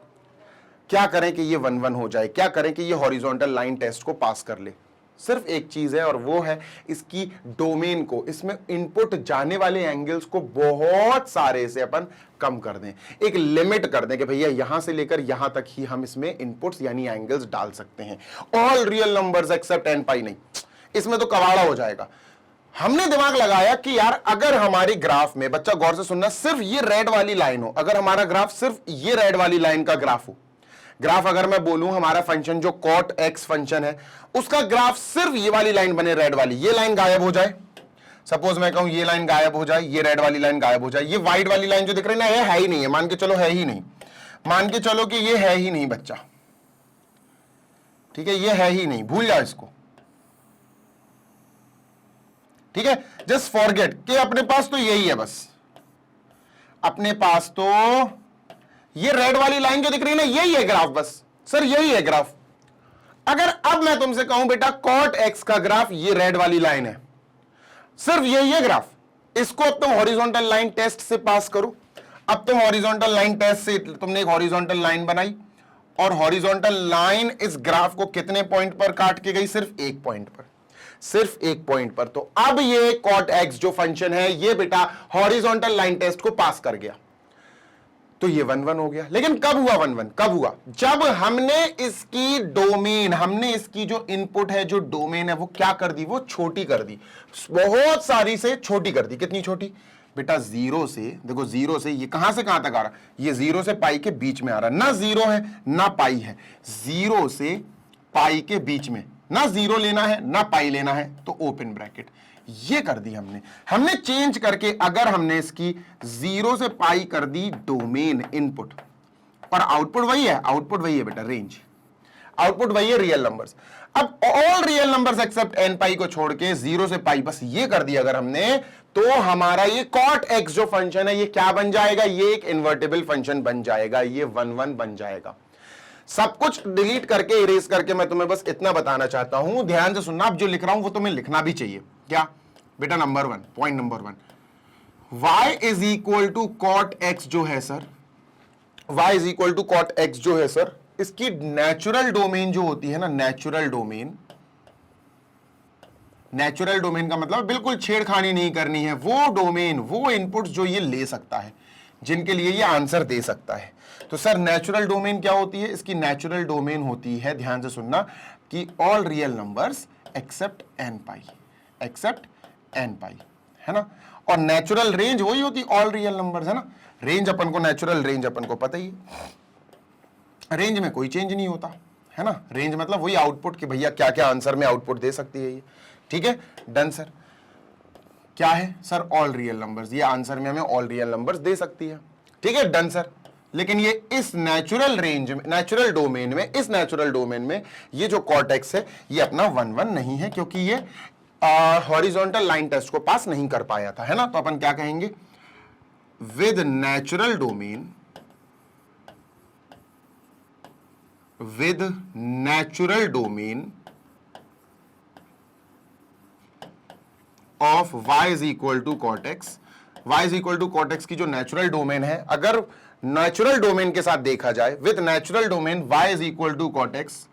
[SPEAKER 1] क्या करें कि ये 1 1 हो जाए, क्या करें कि ये हॉरिजॉन्टल लाइन टेस्ट को पास कर ले। सिर्फ एक चीज है और वो है इसकी डोमेन को, इसमें इनपुट जाने वाले एंगल्स को बहुत सारे से अपन कम कर दें, एक लिमिट कर दें कि भैया यहां से लेकर यहां तक ही हम इसमें इनपुट्स यानी एंगल्स डाल सकते हैं, all real numbers except n पाई नहीं, इसमें तो कबाड़ा हो जाएगा। हमने दिमाग लगाया कि यार अगर हमारी ग्राफ में, बच्चा गौर से सुनना, सिर्फ ये रेड वाली लाइन हो, अगर हमारा ग्राफ सिर्फ ये रेड वाली लाइन का ग्राफ हो, ग्राफ अगर मैं बोलूं हमारा फंक्शन जो कॉट एक्स फंक्शन है उसका ग्राफ सिर्फ ये वाली लाइन बने, रेड वाली, ये लाइन गायब हो जाए, सपोज मैं कहूं ये लाइन गायब हो जाए, ये रेड वाली लाइन गायब हो जाए, ये व्हाइट वाली लाइन जो दिख रही है ना, ये है ही नहीं है, मान के चलो है ही नहीं, मान के चलो कि ये है ही नहीं बच्चा। ठीक है, ये है ही नहीं, भूल जाओ इसको। ठीक है, जस्ट फॉरगेट कि अपने पास तो यही है, बस अपने पास तो ये रेड वाली लाइन जो दिख रही है ना, यही है ग्राफ, बस सर यही है ग्राफ। अगर अब मैं तुमसे कहूं बेटा कॉट एक्स का ग्राफ ये रेड वाली लाइन है, सिर्फ यही है ग्राफ, इसको अब तुम हॉरिजॉन्टल लाइन टेस्ट से पास करो। अब तुम हॉरिजॉन्टल लाइन टेस्ट से तुमने एक हॉरिजॉन्टल लाइन बनाई और हॉरिजॉन्टल लाइन इस ग्राफ को कितने पॉइंट पर काट के गई, सिर्फ एक पॉइंट पर, सिर्फ एक पॉइंट पर। तो अब ये कॉट एक्स जो फंक्शन है ये बेटा हॉरिजॉन्टल लाइन टेस्ट को पास कर गया, तो ये 1 1 हो गया। लेकिन कब हुआ 1 1? कब हुआ? जब हमने इसकी डोमेन, हमने इसकी जो इनपुट है, जो डोमेन है, वो क्या कर दी, वो छोटी कर दी, बहुत सारी से छोटी कर दी। कितनी छोटी बेटा? 0 से, देखो 0 से ये कहां से कहां तक आ रहा, ये 0 से पाई के बीच में आ रहा, ना 0 है ना पाई है, 0 से पाई के बीच में, ना 0 लेना है ना पाई लेना है, तो ओपन ब्रैकेट ये कर दी हमने चेंज करके। अगर हमने इसकी 0 से पाई कर दी डोमेन इनपुट, पर आउटपुट वही है, आउटपुट वही है बेटा रेंज, आउटपुट वही है रियल नंबर्स। अब all real numbers except n पाई को छोड़ के 0 से पाई बस ये कर दिया अगर हमने, तो हमारा ये कॉट एक्स जो फंक्शन है ये क्या बन जाएगा, ये एक इन्वर्टेबल फंक्शन बन जाएगा, ये 1 1 बन जाएगा। सब कुछ डिलीट करके, इरेज करके मैं तुम्हें बस इतना बताना चाहता हूं, ध्यान से सुनना, अब जो लिख रहा हूं वो तुम्हें लिखना भी चाहिए। क्या बेटा? Number 1, point number 1, y is equal to cot x जो है sir, y is equal to cot x जो है सर, इसकी नेचुरल डोमेन जो होती है ना, नेचुरल डोमेन, नेचुरल डोमेन का मतलब बिल्कुल छेड़खानी नहीं करनी है, वो डोमेन, वो इनपुट्स जो ये ले सकता है, जिनके लिए ये आंसर दे सकता है। तो सर नेचुरल डोमेन क्या होती है? इसकी नेचुरल डोमेन होती है, ध्यान से सुनना, कि all real numbers except n pi, accept n पाई, है ना। और नेचुरल रेंज वही होती, ऑल रियल नंबर्स, है ना। रेंज अपन को, नेचुरल रेंज अपन को पता ही है, रेंज में कोई चेंज नहीं होता, है ना। रेंज मतलब वही आउटपुट कि भैया क्या क्या आंसर में आउटपुट दे सकती है ये। ठीक है, डन सर। क्या है सर? All real numbers. ये आंसर में हमें ऑल रियल नंबर्स दे सकती है। ठीक है, डन सर। लेकिन ये इस नेचुरल रेंज में, नेचुरल डोमेन में, इस नेचुरल डोमेन में ये जो कॉर्टेक्स है ये अपना 1 1 नहीं है, क्योंकि ये हॉरिजॉन्टल लाइन टेस्ट को पास नहीं कर पाया था, है ना। तो अपन क्या कहेंगे? With natural domain, with natural domain of y is equal to cot x. y is equal to cot x की जो नेचुरल डोमेन है, अगर नेचुरल डोमेन के साथ देखा जाए, with natural domain y is equal to cot x,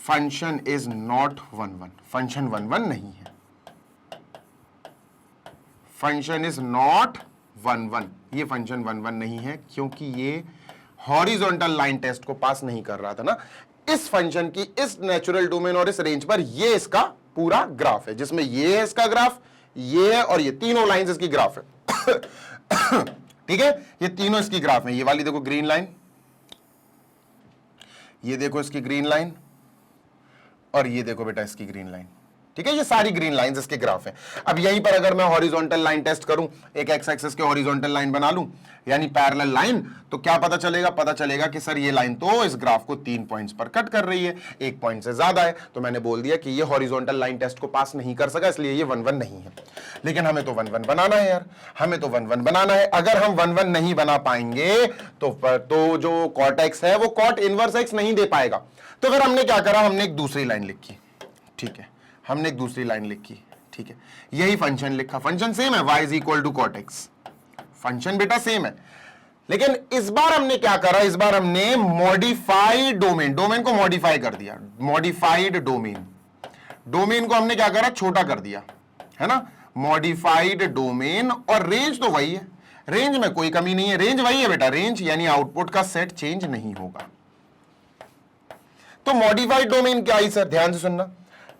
[SPEAKER 1] function is not 1 1। Function 1 1 नहीं है, फंक्शन इज नॉट 1 1। ये फंक्शन 1 1 नहीं है, क्योंकि ये हॉरिजॉन्टल लाइन टेस्ट को पास नहीं कर रहा था ना। इस फंक्शन की इस नेचुरल डोमेन और इस रेंज पर ये इसका पूरा ग्राफ है, जिसमें ये है इसका ग्राफ, ये है और ये तीनों लाइंस इसकी ग्राफ है। ठीक है, ये तीनों इसकी ग्राफ है। ये वाली देखो ग्रीन लाइन, ये देखो इसकी ग्रीन लाइन, और ये देखो बेटा इसकी ग्रीन लाइन। ठीक है, ये सारी ग्रीन लाइंस इसके ग्राफ हैं। अब यहीं पर अगर मैं हॉरिजॉन्टल लाइन टेस्ट करूं, एक एक्स एक्सिस के हॉरिजॉन्टल लाइन बना लूं, यानी पैरेलल लाइन, तो क्या पता चलेगा? पता चलेगा कि सर ये लाइन तो इस ग्राफ को 3 पॉइंट्स पर कट कर रही है, 1 पॉइंट से ज्यादा है। तो मैंने बोल दिया कि ये हॉरिजॉन्टल लाइन टेस्ट को पास नहीं कर सका, इसलिए ये 1 1 नहीं है। लेकिन हमें तो 1 1 बनाना है यार, हमें तो 1 1 बनाना है। अगर हम 1 1 नहीं बना पाएंगे तो जो कॉर्टेक्स है वो कॉट इनवर्स एक्स नहीं दे पाएगा। तो फिर हमने क्या करा? हमने एक दूसरी लाइन लिखी। ठीक है, हमने एक दूसरी लाइन लिखी। ठीक है, यही फंक्शन लिखा। फंक्शन सेम है, y is equal to cot x. Function बेटा सेम है, लेकिन इस बार हमने क्या करा? इस बार हमने मॉडिफाइड डोमेन, डोमेन को मॉडिफाई कर दिया। मॉडिफाइड डोमेन, डोमेन को हमने क्या करा? छोटा कर दिया, है ना। मॉडिफाइड डोमेन, और रेंज तो वही है, रेंज में कोई कमी नहीं है, रेंज वही है बेटा। रेंज यानी आउटपुट का सेट चेंज नहीं होगा। तो मॉडिफाइड डोमेन क्या है सर? ध्यान से सुनना।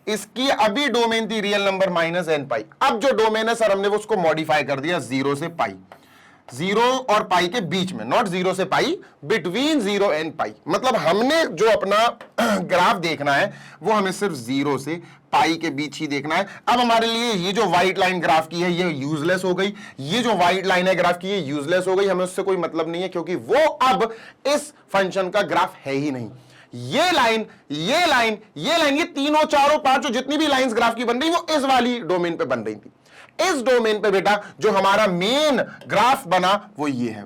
[SPEAKER 1] इसकी अभी डोमेन थी रियल नंबर माइनस एन पाई। अब जो डोमेन है सर, हमने वो उसको मॉडिफाई कर दिया 0 से पाई। 0 और पाई के बीच में, नॉट 0 से पाई, बिटवीन 0 एंड पाई। मतलब हमने जो अपना ग्राफ देखना है वो हमें सिर्फ 0 से पाई के बीच ही देखना है। अब हमारे लिए ये जो व्हाइट लाइन ग्राफ की है ये यूजलेस हो गई, ये जो व्हाइट लाइन है ग्राफ की ये यूजलेस हो गई। हमें उससे कोई मतलब नहीं है, क्योंकि वो अब इस फंक्शन का ग्राफ है ही नहीं। ये लाइन, ये लाइन, ये लाइन, ये तीनों, चारों, पांचों जितनी भी लाइंस ग्राफ की बन रही वो इस वाली डोमेन पे बन रही थी। इस डोमेन पे बेटा जो हमारा मेन ग्राफ बना वो ये है,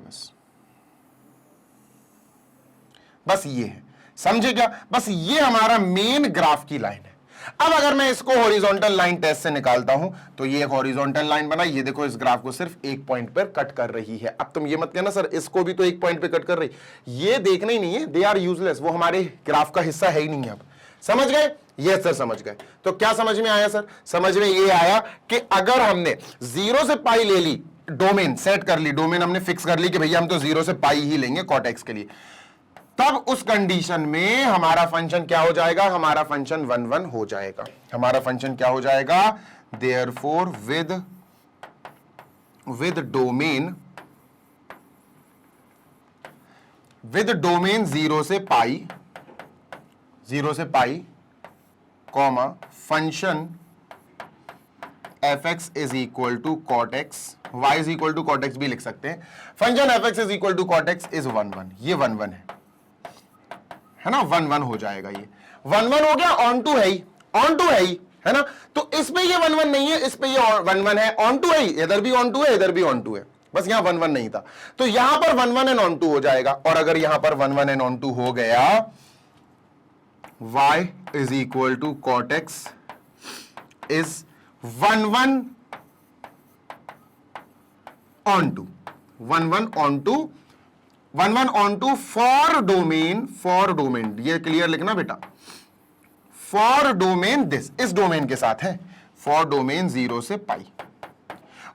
[SPEAKER 1] बस ये है। समझे क्या? बस ये हमारा मेन ग्राफ की लाइन है। अब अगर मैं इसको हॉरिजॉन्टल लाइन टेस्ट से निकालता हूं तो ये एक हॉरिजॉन्टल लाइन बना। ये देखो इस ग्राफ को सिर्फ 1 पॉइंट पर कट कर रही है। अब तुम ये मत कहना सर इसको भी तो 1 पॉइंट पे कट कर रही, ये देखना ही नहीं है। दे आर यूजलेस, वो हमारे ग्राफ का हिस्सा है ही नहीं है। अब समझ गए? ये सर समझ गए। तो क्या समझ में आया सर? समझ में ये आया कि अगर हमने 0 से पाई ले ली, डोमेन सेट कर ली, डोमेन हमने फिक्स कर ली कि भैया हम तो 0 से पाई ही लेंगे कॉटेक्स के लिए, तब उस कंडीशन में हमारा फंक्शन क्या हो जाएगा? हमारा फंक्शन 1 1 हो जाएगा। हमारा फंक्शन क्या हो जाएगा? देयरफॉर विद डोमेन 0 से पाई, 0 से pi, comma, function fx is equal to cot x, y is equal to cot x भी लिख सकते हैं। Function fx is equal to cot x is 1 1। ये 1 1 है ना, 1 1 हो जाएगा। ये 1 1 हो गया, ऑन टू है ही, ऑन टू है ना। तो इसमें ये 1 1 नहीं है, इस पे ये 1 1 है, ऑन टू है ही, इधर भी ऑन टू है, इधर भी ऑन टू है, बस यहां 1 1 नहीं था। तो यहां पर 1 1 एंड ऑन टू हो जाएगा। और अगर यहां पर 1 1 एंड ऑन टू हो गया, y is equal to cot x is 1 1 onto, 1 1 onto, 1 1 onto for domain, for domain, ये क्लियर लिखना बेटा, फॉर डोमेन दिस, इस डोमेन के साथ है, फॉर डोमेन 0 से पाई।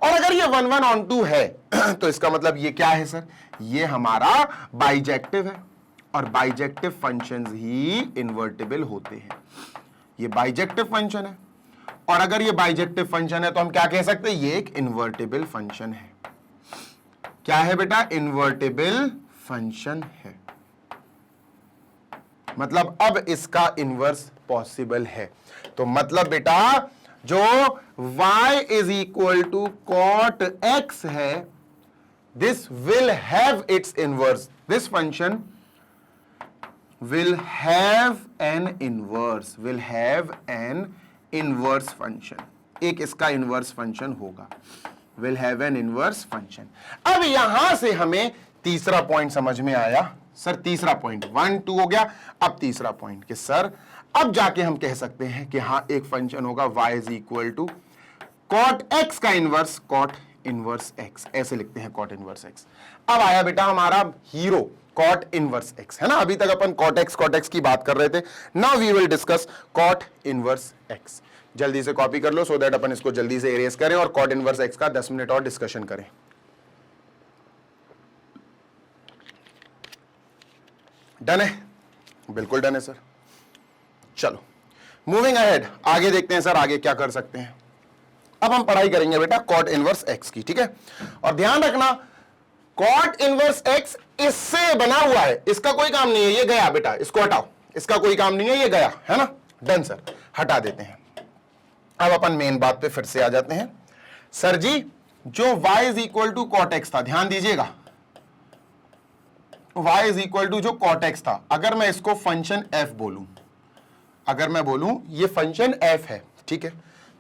[SPEAKER 1] और अगर ये 1 1 ऑन टू है तो इसका मतलब ये क्या है सर? ये हमारा बाइजेक्टिव है, और बाइजेक्टिव फंक्शंस ही इन्वर्टिबल होते हैं। ये बाइजेक्टिव फंक्शन है, और अगर ये बाइजेक्टिव फंक्शन है तो हम क्या कह सकते हैं? ये एक इन्वर्टिबल फंक्शन है। क्या है बेटा? इन्वर्टिबल फंक्शन है। मतलब अब इसका इनवर्स पॉसिबल है। तो मतलब बेटा जो y is equal to cot x है, this will have its inverse. This function will have an inverse, will have an inverse function. एक इसका inverse function होगा, will have an inverse function. अब यहां से हमें तीसरा पॉइंट समझ में आया सर, तीसरा पॉइंट 1 2 हो गया, अब तीसरा पॉइंट कि सर अब जाके हम कह सकते हैं कि हाँ एक फंक्शन होगा y is equal to cot x का इनवर्स कॉट इनवर्स x, ऐसे लिखते हैं कॉट इनवर्स x. अब आया बेटा हमारा हीरो कॉट इनवर्स x, है ना. अभी तक अपन कॉट x की बात कर रहे थे. Now we will discuss cot inverse x. जल्दी से कॉपी कर लो सो दैट अपन इसको जल्दी से इरेज करें और कॉट इनवर्स x का 10 मिनट और डिस्कशन करें. डन है, बिल्कुल डन है सर. चलो मूविंग अहेड, आगे देखते हैं सर आगे क्या कर सकते हैं. अब हम पढ़ाई करेंगे बेटा कॉट इनवर्स x की, ठीक है. और ध्यान रखना कॉट इनवर्स x इससे बना हुआ है, इसका कोई काम नहीं है, ये गया बेटा, इसको हटाओ, इसका कोई काम नहीं है, ये गया, है ना. डन सर, हटा देते हैं. अब अपन मेन बात पे फिर से आ जाते हैं. सर जी जो y is equal to cot x था, ध्यान दीजिएगा, y इज इक्वल टू जो कॉट x था, अगर मैं इसको फंक्शन f बोलूं, अगर मैं बोलूं ये फंक्शन f है, ठीक है,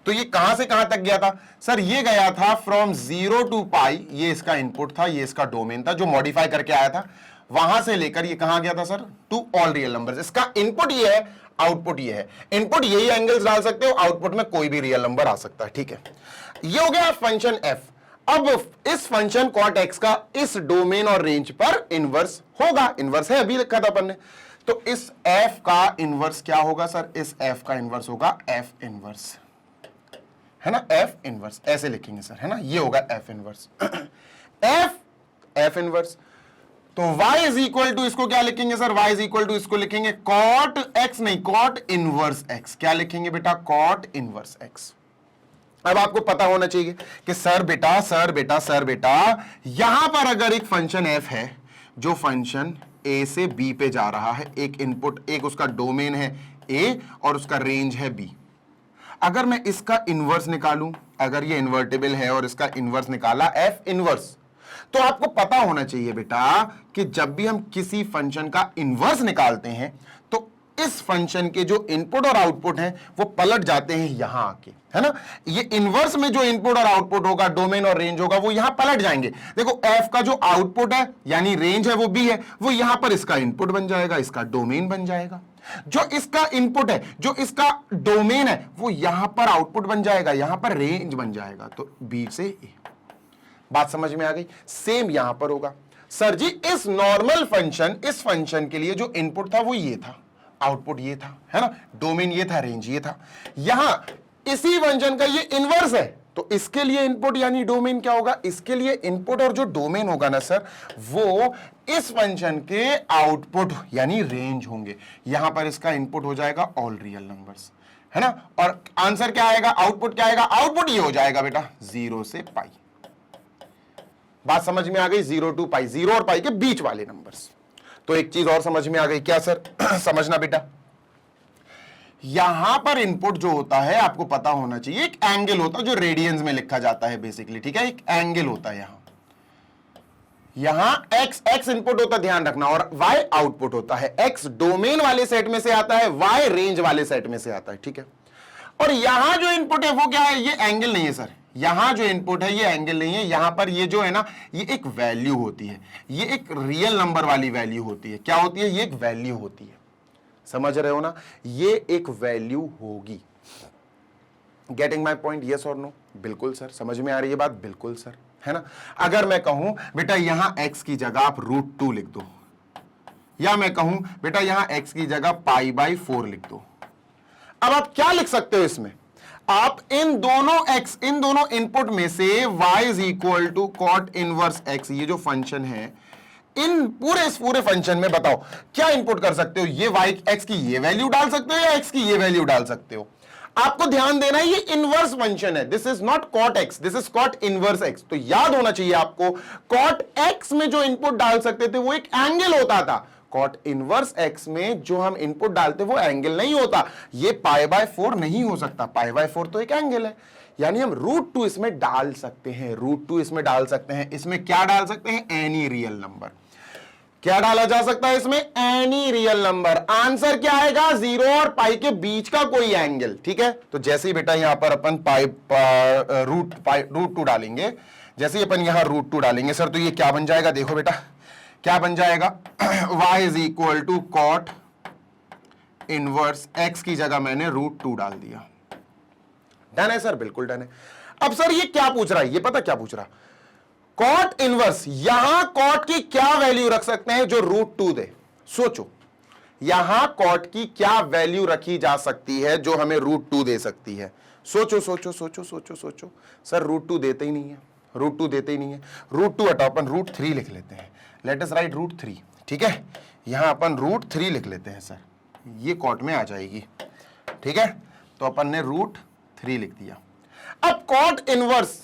[SPEAKER 1] तो ये कहां से कहां तक गया था सर, ये गया था फ्रॉम 0 टू पाई, ये इसका इनपुट था, ये इसका डोमेन था जो मॉडिफाई करके आया था, वहां से लेकर ये कहां गया था sir, to all real numbers. इसका इनपुट ये है, आउटपुट ये है. इनपुट यही एंगल्स डाल सकते हो, आउटपुट में कोई भी रियल नंबर आ सकता है, ठीक है. ये हो गया फंक्शन f. अब इस फंक्शन कॉट x का इस डोमेन और रेंज पर इनवर्स होगा, इनवर्स है अभी लिखा था अपन ने, तो इस f का इनवर्स क्या होगा सर, इस f का इनवर्स होगा f इनवर्स, है ना, f इनवर्स ऐसे लिखेंगे सर, है ना, ये होगा f इनवर्स. f इनवर्स, तो y इज इक्वल टू इसको क्या लिखेंगे सर, y इज इक्वल टू इसको लिखेंगे कॉट x, नहीं कॉट इनवर्स x. क्या लिखेंगे बेटा, कॉट इनवर्स x. अब आपको पता होना चाहिए कि सर बेटा यहां पर अगर एक फंक्शन f है जो फंक्शन a से b पे जा रहा है, एक इनपुट, एक उसका डोमेन है a और उसका रेंज है b, अगर मैं इसका इनवर्स निकालूं, अगर ये इन्वर्टेबल है और इसका इनवर्स निकाला f इनवर्स, तो आपको पता होना चाहिए बेटा कि जब भी हम किसी फंक्शन का इनवर्स निकालते हैं तो इस फंक्शन के जो इनपुट और आउटपुट हैं वो पलट जाते हैं यहां आके, है ना. ये इनवर्स में जो इनपुट और आउटपुट होगा, डोमेन और रेंज होगा, वो यहां पलट जाएंगे. देखो f का जो आउटपुट है यानी रेंज है वो b है, वो यहां पर इसका इनपुट बन जाएगा, इसका डोमेन बन जाएगा. जो इसका इनपुट है, जो इसका डोमेन है, वो यहां पर आउटपुट बन जाएगा, यहां पर रेंज बन जाएगा. तो b से a. बात समझ में आ गई. सेम यहां पर होगा सर जी, इस नॉर्मल फंक्शन, इस फंक्शन के लिए जो इनपुट था वो ये था, आउटपुट ये था, है ना, डोमेन ये था, रेंज ये था. यहां इसी फंक्शन का ये इनवर्स है, तो इसके लिए इनपुट यानी डोमेन क्या होगा, इसके लिए इनपुट और जो डोमेन होगा ना सर, वो इस फंक्शन के आउटपुट यानी रेंज होंगे. यहां पर इसका इनपुट हो जाएगा ऑल रियल नंबर्स, है ना, और आंसर क्या आएगा, आउटपुट क्या आएगा, आउटपुट ये हो जाएगा बेटा 0 से पाई. बात समझ में आ गई, 0 टू पाई, 0 और पाई के बीच वाले नंबर्स. तो एक चीज और समझ में आ गई क्या सर, समझना बेटा, यहां पर इनपुट जो होता है आपको पता होना चाहिए, एक एंगल होता है जो रेडियंस में लिखा जाता है बेसिकली, ठीक है, एक एंगल होता है यहां x इनपुट होता है, ध्यान रखना, और y आउटपुट होता है. x डोमेन वाले सेट में से आता है, y रेंज वाले सेट में से आता है, ठीक है. और यहां जो इनपुट है वो क्या है, ये एंगल नहीं है सर, यहां जो इनपुट है ये एंगल नहीं है, यहां पर ये जो है ना, ये एक वैल्यू होती है, ये एक रियल नंबर वाली वैल्यू होती है. क्या होती है, ये एक वैल्यू होती है. समझ रहे हो ना, ये एक वैल्यू होगी. गेटिंग माई पॉइंट, यस और नो? बिल्कुल सर. समझ में आ रही है बात? बिल्कुल सर, है ना. अगर मैं कहूं बेटा यहां x की जगह आप √2 लिख दो, या मैं कहूं बेटा यहां x की जगह π/4 लिख दो, अब आप क्या लिख सकते हो इसमें, आप इन दोनों इनपुट में से y is equal to cot inverse x, ये जो फंक्शन है, इस पूरे फंक्शन में बताओ क्या इनपुट कर सकते हो, ये y x की ये वैल्यू डाल सकते हो या x की ये वैल्यू डाल सकते हो. आपको ध्यान देना है ये इनवर्स फंक्शन है, this is not cot x, this is cot inverse x. तो याद होना चाहिए आपको, कॉट x में जो इनपुट डाल सकते थे वो एक एंगल होता था, कॉट इनवर्स x में जो हम इनपुट डालते वो एंगल नहीं होता, ये π/4 नहीं हो सकता, π/4 तो एक एंगल है, यानी हम √2 इसमें डाल सकते हैं, √2 इसमें डाल सकते हैं। इसमें क्या डाल सकते हैं? Any real number. क्या डाला जा सकता है इसमें? Any real number. आंसर क्या आएगा? 0 और पाई के बीच का कोई एंगल। ठीक है, तो जैसे ही बेटा यहां पर अपन √2 डालेंगे, जैसे ही अपन यहां √2 डालेंगे सर, तो ये क्या बन जाएगा? देखो बेटा क्या बन जाएगा? y is equal to cot inverse x की जगह मैंने √2 डाल दिया। डन है सर? बिल्कुल डन है। अब सर ये क्या पूछ रहा है? ये पता क्या पूछ रहा? कॉट इनवर्स, यहां कॉट की क्या वैल्यू रख सकते हैं जो √2 दे? सोचो, यहां कॉट की क्या वैल्यू रखी जा सकती है जो हमें √2 दे सकती है? सोचो सोचो सोचो सोचो सोचो। सर √2 देते ही नहीं है, √2 देते ही नहीं है। √2 हटाओ, अपन √3 लिख लेते हैं। Let us right √3। ठीक है, यहां अपन √3 लिख लेते हैं सर, ये कॉट में आ जाएगी। ठीक है, तो अपन ने √3 लिख दिया। अब कॉट इनवर्स,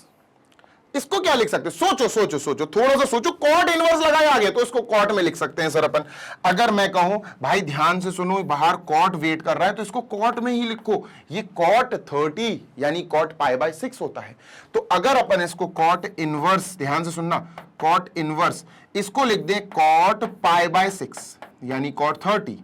[SPEAKER 1] इसको क्या लिख सकते हैं? सोचो सोचो सोचो, थोड़ा सा सोचो। कॉट इनवर्स लगाया आ गया तो इसको कॉट में लिख सकते हैं सर अपन। अगर मैं कहूं भाई ध्यान से सुनो, बाहर कॉट वेट कर रहा है तो इसको कॉट में ही लिखो। ये कॉट 30 यानी कॉट π/6 होता है। तो अगर अपन इसको कॉट इनवर्स, ध्यान से सुनना, कॉट इनवर्स इसको लिख दें कॉट π/6 यानी कॉट 30।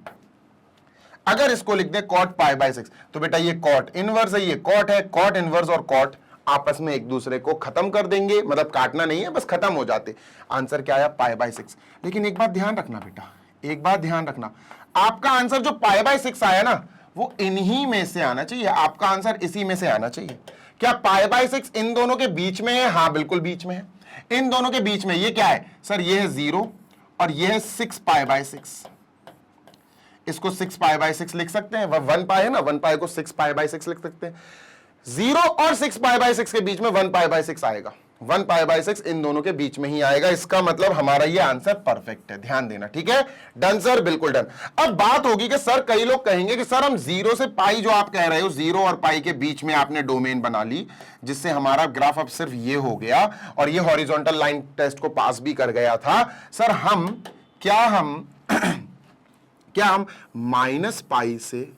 [SPEAKER 1] अगर इसको लिख दें कॉट π/6 तो बेटा ये कॉट इनवर्स है, ये कॉट है। कॉट इनवर्स और कॉट आपस में एक दूसरे को खत्म कर देंगे, मतलब काटना नहीं है, बस खत्म हो जाते। आंसर क्या आया? π/6। लेकिन एक बात ध्यान रखना बेटा, एक बात ध्यान रखना, आपका आंसर जो π/6 आया ना, वो इन्हीं में से आना चाहिए। आपका आंसर इसी में से आना चाहिए। क्या π/6 इन दोनों के बीच में है? हाँ बिल्कुल बीच में है, इन दोनों के बीच में। ये क्या है सर? ये है 0 और ये है 6π/6। इसको 6π/6 लिख सकते हैं, 1 पाई है ना, 1 पाई को 6π/6 लिख सकते हैं। 0 और 6π/6 के बीच में 1π/6 आएगा, 1π/6 इन दोनों के बीच में ही आएगा। इसका मतलब हमारा ये आंसर परफेक्ट है, ध्यान देना। ठीक है, डन सर, बिल्कुल डन। अब बात होगी कि सर, कई लोग कहेंगे कि सर हम 0 से पाई, जो आप कह रहे हो 0 और पाई के बीच में आपने डोमेन बना ली, जिससे हमारा ग्राफ अब सिर्फ ये हो गया और ये हॉरिजॉन्टल लाइन टेस्ट को पास भी कर गया था। सर हम क्या हम -π से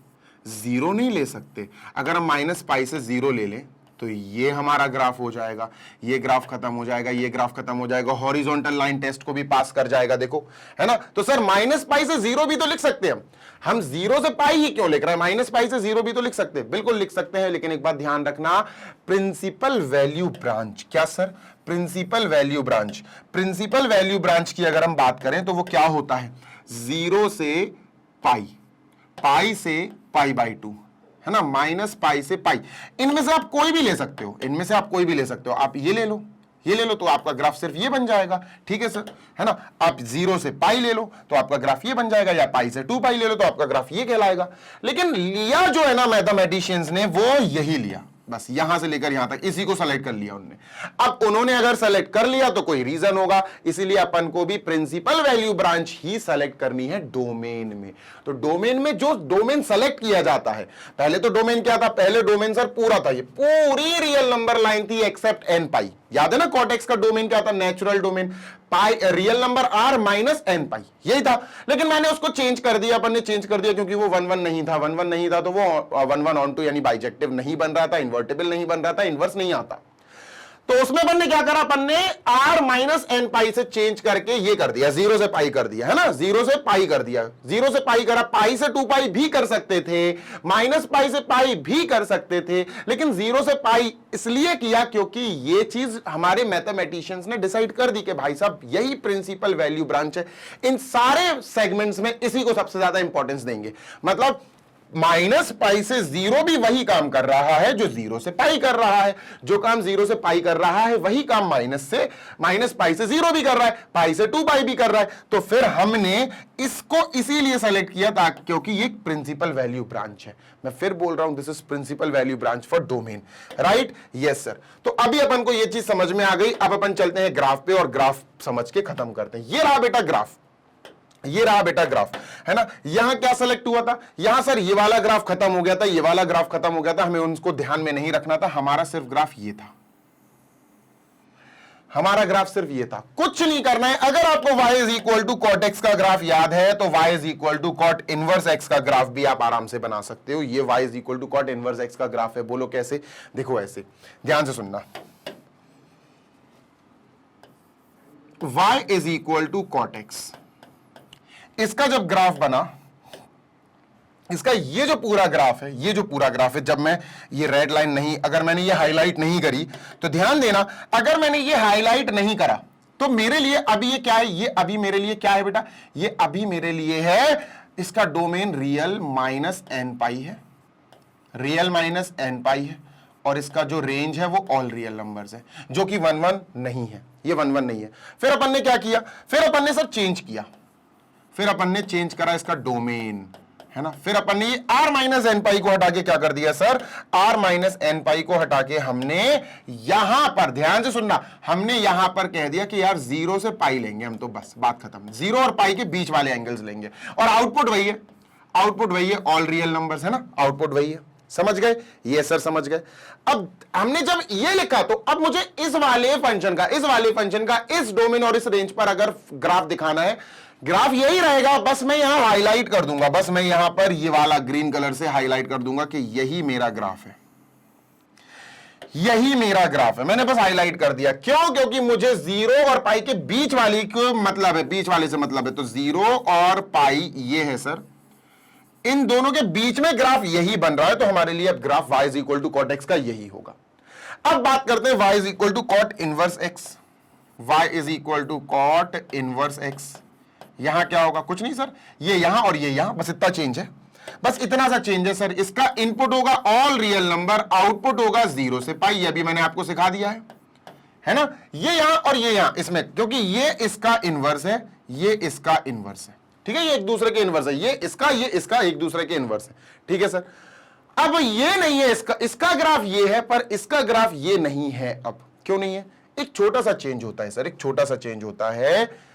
[SPEAKER 1] 0 नहीं ले सकते? अगर हम -π से 0 ले लें तो ये हमारा ग्राफ हो जाएगा, ये ग्राफ खत्म हो जाएगा, ये ग्राफ खत्म हो जाएगा, हॉरिजॉन्टल लाइन टेस्ट को भी पास कर जाएगा। देखो, है ना? तो सर -π से 0 भी तो लिख सकते हैं हम 0 से पाई ही क्यों लिख रहे हैं? -π से 0 भी तो लिख सकते हैं, बिल्कुल लिख सकते हैं। लेकिन एक बात ध्यान रखना, प्रिंसिपल वैल्यू ब्रांच। क्या sir? Principal value branch. Principal value branch की अगर हम बात करें तो वो क्या होता है? 0 से पाई, पाई से π/2, है ना, -π से पाई। इनमें से आप कोई भी ले सकते हो, इनमें से आप कोई भी ले सकते हो। आप ये ले लो, ये ले लो, तो आपका ग्राफ सिर्फ ये बन जाएगा। ठीक है सर, है ना? आप 0 से पाई ले लो तो आपका ग्राफ ये बन जाएगा, या पाई से 2π ले लो तो आपका ग्राफ ये कहलाएगा। लेकिन लिया जो है ना मैथमेटिशियंस ने, वो यही लिया, बस यहां से लेकर यहां तक इसी को सेलेक्ट कर लिया उन्होंने। अब उन्होंने अगर सेलेक्ट कर लिया तो कोई रीजन होगा, इसीलिए अपन को भी प्रिंसिपल वैल्यू ब्रांच ही सेलेक्ट करनी है डोमेन में। तो डोमेन में जो डोमेन सेलेक्ट किया जाता है, पहले तो डोमेन क्या था? पहले डोमेन सर पूरा था, ये पूरी रियल नंबर लाइन थी एक्सेप्ट n π। याद है ना कॉर्टेक्स का डोमेन क्या था? Natural domain, pi real number r minus n π, यही था। लेकिन मैंने उसको चेंज कर दिया, अपन ने चेंज कर दिया, क्योंकि वो 1 1 नहीं था, 1 1 नहीं था तो वो 1 1 ऑन टू यानी बाइजेक्टिव नहीं बन रहा था, इन्वर्टेबल नहीं बन रहा था, इन्वर्स नहीं आता। तो उसमें अपन ने क्या करा? अपन ने r माइनस n π से चेंज करके ये कर दिया, 0 से पाई कर दिया, है ना? 0 से पाई कर दिया, 0 से पाई करा, पाई से 2π भी कर सकते थे, -π से पाई भी कर सकते थे, लेकिन 0 से पाई इसलिए किया क्योंकि ये चीज हमारे मैथमेटिशियंस ने डिसाइड कर दी कि भाई साहब यही प्रिंसिपल वैल्यू ब्रांच है। इन सारे सेगमेंट्स में इसी को सबसे ज्यादा इंपॉर्टेंस देंगे। मतलब -π से 0 भी वही काम कर रहा है जो 0 से पाई कर रहा है, जो काम 0 से पाई कर रहा है वही काम -π से 0 भी कर रहा है, पाई से 2π भी कर रहा है। तो फिर हमने इसको इसीलिए सेलेक्ट किया था क्योंकि ये प्रिंसिपल वैल्यू ब्रांच है। मैं फिर बोल रहा हूं, this is principal value branch for domain, right? Yes sir. तो अभी अपन को ये चीज समझ में आ गई। अब अपन चलते हैं ग्राफ पे और ग्राफ समझ के खत्म करते हैं। ये रहा बेटा ग्राफ, ये रहा बेटा ग्राफ, है ना? यहां क्या सेलेक्ट हुआ था? यहां सर ये वाला ग्राफ खत्म हो गया था, ये वाला ग्राफ खत्म हो गया था, हमें उनको ध्यान में नहीं रखना था, हमारा सिर्फ ग्राफ ये था। हमारा ग्राफ सिर्फ ये था, कुछ नहीं करना है। अगर आपको y is equal to cot x का ग्राफ याद है तो y is equal to cot inverse x का ग्राफ भी आप आराम से बना सकते हो। ये y is equal to cot inverse x का ग्राफ है। बोलो कैसे? देखो ऐसे, ध्यान से सुनना। y is equal to cot x, इसका जब ग्राफ बना, इसका ये जो पूरा ग्राफ है, ये जो पूरा ग्राफ है, जब मैं ये रेड लाइन नहीं, अगर मैंने ये हाईलाइट नहीं करी तो ध्यान देना, अगर मैंने ये हाईलाइट नहीं करा तो मेरे लिए अभी ये क्या है? ये अभी मेरे लिए क्या है बेटा? ये अभी मेरे लिए है, इसका डोमेन रियल माइनस एन पाई है, रियल माइनस एन पाई है, और इसका जो रेंज है वो ऑल रियल नंबर्स है, जो कि 1 1 नहीं है, ये 1 1 नहीं है। फिर अपन ने क्या किया? फिर अपन ने सर चेंज किया, फिर अपन ने चेंज करा इसका डोमेन, है ना। फिर अपन ने r माइनस एन पाई को हटा के क्या कर दिया सर? r माइनस एन पाई को हटा के हमने यहां पर, ध्यान से सुनना, हमने यहां पर कह दिया कि यार 0 से पाई लेंगे हम, तो बस बात खत्म। 0 और पाई के बीच वाले एंगल्स लेंगे, और आउटपुट वही है, आउटपुट वही है, ऑल रियल नंबर्स है ना, आउटपुट वही है। समझ गए? ये सर समझ गए। अब हमने जब ये लिखा तो अब मुझे इस वाले फंक्शन का, इस वाले फंक्शन का इस डोमेन और इस रेंज पर अगर ग्राफ दिखाना है, ग्राफ यही रहेगा, बस मैं यहां हाईलाइट कर दूंगा, बस मैं यहां पर ये वाला ग्रीन कलर से हाईलाइट कर दूंगा कि यही मेरा ग्राफ है, यही मेरा ग्राफ है। मैंने बस हाईलाइट कर दिया। क्यों? क्योंकि मुझे 0 और पाई के बीच वाली को मतलब है, बीच वाले से मतलब है, तो 0 और पाई ये है सर, इन दोनों के बीच में ग्राफ यही बन रहा है, तो हमारे लिए अब graph y is equal to cot x का यही होगा। अब बात करते हैं y is equal to cot inverse x, y is equal to cot inverse x. यहां क्या होगा? कुछ नहीं सर, ये यहां और ये यहां, बस इतना चेंज है, बस इतना सा चेंज है सर। इसका इनपुट होगा ऑल रियल नंबर, आउटपुट होगा 0 से पाई, ये भी मैंने आपको सिखा दिया है ना। ये यहां और ये यहां, इसमें क्योंकि ये इसका इनवर्स है, ये इसका इनवर्स है, ठीक है, ये एक दूसरे के इनवर्स है, ये इसका एक दूसरे के इनवर्स है, ठीक है सर। अब ये नहीं है इसका ग्राफ ये है, पर इसका ग्राफ ये नहीं है। अब क्यों नहीं है? एक छोटा सा चेंज होता है सर, एक छोटा सा चेंज होता है।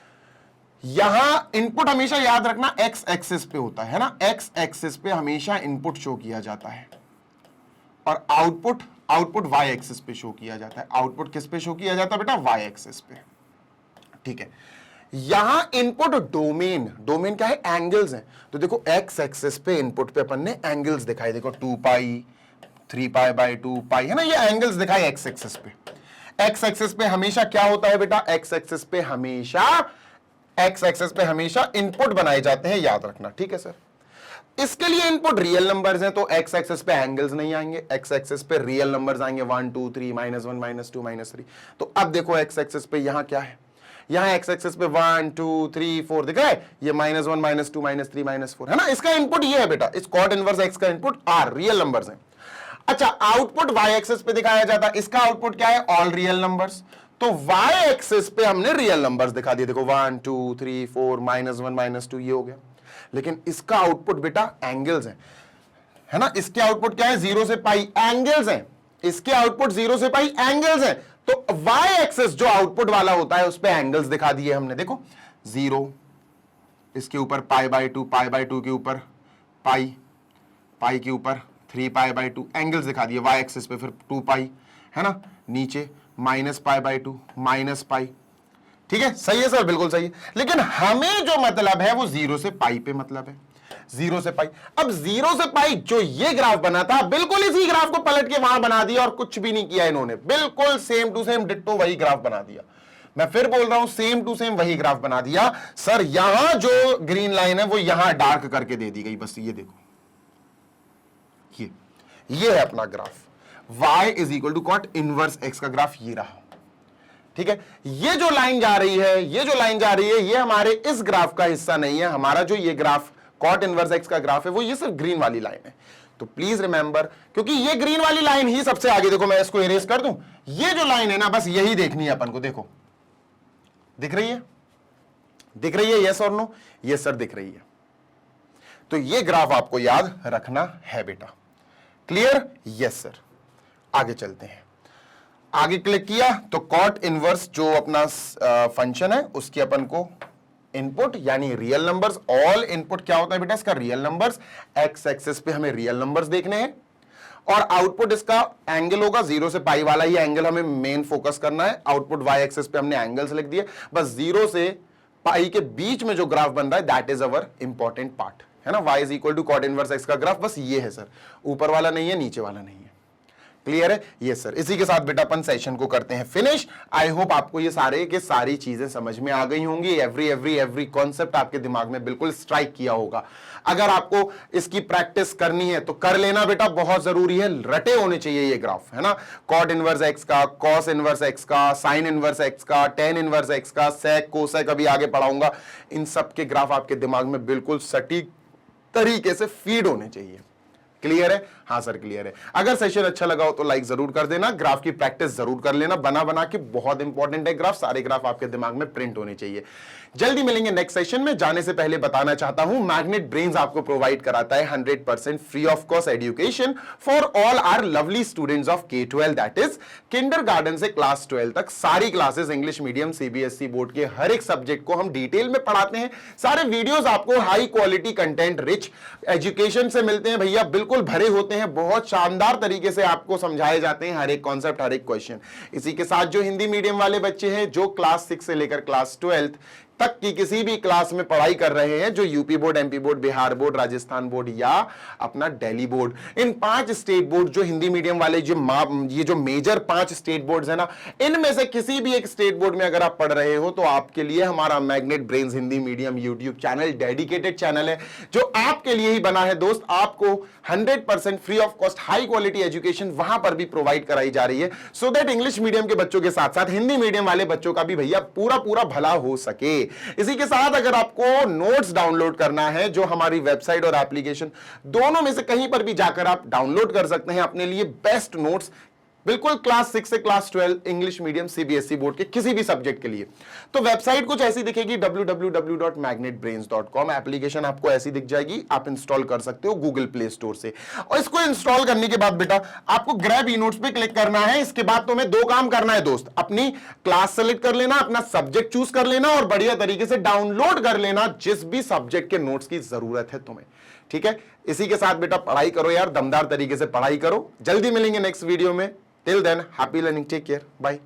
[SPEAKER 1] यहां इनपुट हमेशा याद रखना एक्स एक्सिस पे होता है ना, एक्स एक्सिस पे हमेशा इनपुट शो किया जाता है, और आउटपुट वाई एक्सिस पे शो किया जाता है। आउटपुट किस पे शो किया जाता है बेटा? वाई एक्सिस पे, ठीक है। यहां इनपुट डोमेन क्या है? एंगल्स हैं। तो देखो एक्स एक्सिस पे इनपुट पे अपन ने एंगल्स दिखाई, देखो 2 पाई, 3 पाई बाय 2 पाई, है ना, ये एंगल्स दिखाई एक्स एक्सिस पे। एक्स एक्सिस पे हमेशा क्या होता है बेटा? एक्स एक्सिस पे हमेशा इनपुट बनाए जाते हैं, याद रखना, ठीक है सर। इसके लिए इनपुट रियल नंबर्स हैं, तो एक्स एक्सिस पे एंगल्स नहीं आएंगे, एक्स एक्सिस पे रियल नंबर्स आएंगे, 1 2 3 -1 -2 -3। तो अब देखो एक्स एक्सिस पे यहां क्या है? यहां एक्स एक्सिस पे 1 2 3 4 दिख रहा है, ये -1 -2 -3 -4 है ना। इसका इनपुट ये है बेटा, इस कॉट इनवर्स एक्स का इनपुट आर रियल नंबर्स हैं। अच्छा, आउटपुट वाई एक्सिस पे दिखाया जाता है, इसका आउटपुट क्या है? All real numbers. तो वाई एक्सिस पे हमने रियल नंबर्स दिखा दिए, देखो 1 2 3 4 -1 -2 ये हो गया। लेकिन इसका आउटपुट बेटा एंगल्स है ना। इसके आउटपुट क्या है? 0 से पाई, एंगल्स हैं। इसके आउटपुट 0 से पाई, एंगल्स हैं। तो वाई एक्सिस जो आउटपुट वाला होता है उस पे एंगल्स दिखा दिए हमने, देखो 0, इसके ऊपर π/2, π/2 के ऊपर पाई के ऊपर 3 π/2 एंगल्स दिखा दिए वाई एक्सिस पे। फिर 2 पाई है ना, नीचे -π/2 -π, ठीक है, सही है सर, बिल्कुल सही है। लेकिन हमें जो मतलब है वो 0 से पाई पे मतलब है, 0 से पाई। अब 0 से पाई जो ये ग्राफ बना था, बिल्कुल इसी ग्राफ को पलट के वहां बना दिया और कुछ भी नहीं किया इन्होंने, बिल्कुल सेम टू सेम डिट्टो वही ग्राफ बना दिया। मैं फिर बोल रहा हूं, सेम टू सेम वही ग्राफ बना दिया सर। यहां जो ग्रीन लाइन है वो यहां डार्क करके दे दी गई, बस ये देखो, ये है अपना graph. y is equal to cot inverse x का ग्राफ ये रहा, ठीक है। ये जो लाइन जा रही है, ये हमारे इस ग्राफ का हिस्सा नहीं है। हमारा जो ये ग्राफ कॉट इनवर्स x का ग्राफ है वो ये सिर्फ ग्रीन वाली लाइन है। तो प्लीज रिमेंबर, क्योंकि ये ग्रीन वाली लाइन ही सबसे आगे, देखो मैं इसको इरेज कर दूं, ये जो लाइन है ना, बस यही देखनी है अपन को। देखो दिख रही है, यस और नो? यस सर, दिख रही है। तो ये ग्राफ आपको याद रखना है बेटा, क्लियर? Yes sir. आगे चलते हैं। आगे क्लिक किया तो कॉट इनवर्स जो अपना फंक्शन है उसकी अपन को इनपुट यानी रियल नंबर्स, ऑल इनपुट क्या होता है बेटा? इसका रियल नंबर्स। एक्स एक्सिस पे हमें रियल नंबर्स देखने हैं और आउटपुट इसका एंगल होगा 0 से पाई वाला, ही एंगल हमें मेन फोकस करना है। आउटपुट वाई एक्सिस पे हमने एंगल्स लिख दिए, बस 0 से पाई के बीच में जो ग्राफ बन रहा है that is our important part, है ना। y is equal to cot inverse x का ग्राफ बस ये है सर, ऊपर वाला नहीं है, नीचे वाला नहीं है। क्लियर है? Yes sir. इसी के साथ बेटा अपन सेशन को करते हैं फिनिश। आई होप आपको ये सारे के सारी चीजें समझ में आ गई होंगी। एवरी कॉन्सेप्ट आपके दिमाग में बिल्कुल स्ट्राइक किया होगा। अगर आपको इसकी प्रैक्टिस करनी है तो कर लेना बेटा, बहुत जरूरी है, रटे होने चाहिए ये ग्राफ, है ना। कॉट इनवर्स एक्स का, कॉस इनवर्स एक्स का, साइन इनवर्स एक्स का, टेन इनवर्स एक्स का, सेक कोसेक अभी आगे पढ़ाऊंगा, इन सब के ग्राफ आपके दिमाग में बिल्कुल सटीक तरीके से फीड होने चाहिए। क्लियर है? हाँ सर क्लियर है। अगर सेशन अच्छा लगा हो तो लाइक जरूर कर देना, ग्राफ की प्रैक्टिस जरूर कर लेना, बना बना के, बहुत इंपॉर्टेंट है ग्राफ, सारे ग्राफ आपके दिमाग में प्रिंट होने चाहिए। जल्दी मिलेंगे नेक्स्ट सेशन में। जाने से पहले बताना चाहता हूं, मैग्नेट ब्रेन्स आपको प्रोवाइड कराता है 100% free of cost education for all our lovely students of K-12, that is kindergarten से क्लास 12 तक। सारी classes English medium CBSE board के हर एक सब्जेक्ट को हम डिटेल में पढ़ाते हैं। सारे वीडियोस आपको high quality content rich education से मिलते हैं भैया, बिल्कुल भरे होते हैं, बहुत शानदार तरीके से आपको समझाए जाते हैं हर एक कॉन्सेप्ट, हर एक क्वेश्चन। इसी के साथ जो हिंदी मीडियम वाले बच्चे हैं, जो क्लास 6 से लेकर क्लास 12 तक की किसी भी क्लास में पढ़ाई कर रहे हैं, जो UP board, MP board, Bihar board, Rajasthan board या अपना दिल्ली बोर्ड, इन 5 स्टेट बोर्ड जो हिंदी मीडियम वाले, ये जो मेजर 5 स्टेट बोर्ड्स है ना, इनमें से किसी भी एक स्टेट बोर्ड में अगर आप पढ़ रहे हो तो आपके लिए हमारा magnet brains Hindi medium YouTube channel dedicated channel है, जो आपके लिए ही बना है दोस्त। आपको 100% free of cost high quality education वहां पर भी प्रोवाइड कराई जा रही है, सो दैट इंग्लिश मीडियम के बच्चों के साथ साथ हिंदी मीडियम वाले बच्चों का भी भैया पूरा भला हो सके। इसी के साथ अगर आपको नोट्स डाउनलोड करना है, जो हमारी वेबसाइट और एप्लीकेशन दोनों में से कहीं पर भी जाकर आप डाउनलोड कर सकते हैं अपने लिए बेस्ट नोट्स, बिल्कुल क्लास 6 से class 12 English medium CBSE board के किसी भी सब्जेक्ट के लिए। तो वेबसाइट कुछ ऐसी दिखेगी www.magnetbrains.com। एप्लीकेशन आपको ऐसी दिख जाएगी, आप इंस्टॉल कर सकते हो गूगल प्ले स्टोर से। और इसको इंस्टॉल करने के बाद बेटा आपको ग्रैब ई-नोट्स पे क्लिक करना है। इसके बाद तुम्हें 2 काम करना है दोस्त, अपनी क्लास सेलेक्ट कर लेना, अपना सब्जेक्ट चूज कर लेना और बढ़िया तरीके से डाउनलोड कर लेना जिस भी सब्जेक्ट के नोट्स की जरूरत है तुम्हें। ठीक है, इसी के साथ बेटा पढ़ाई करो यार, दमदार तरीके से पढ़ाई करो। जल्दी मिलेंगे नेक्स्ट वीडियो में। Till then, happy learning. Take care. Bye.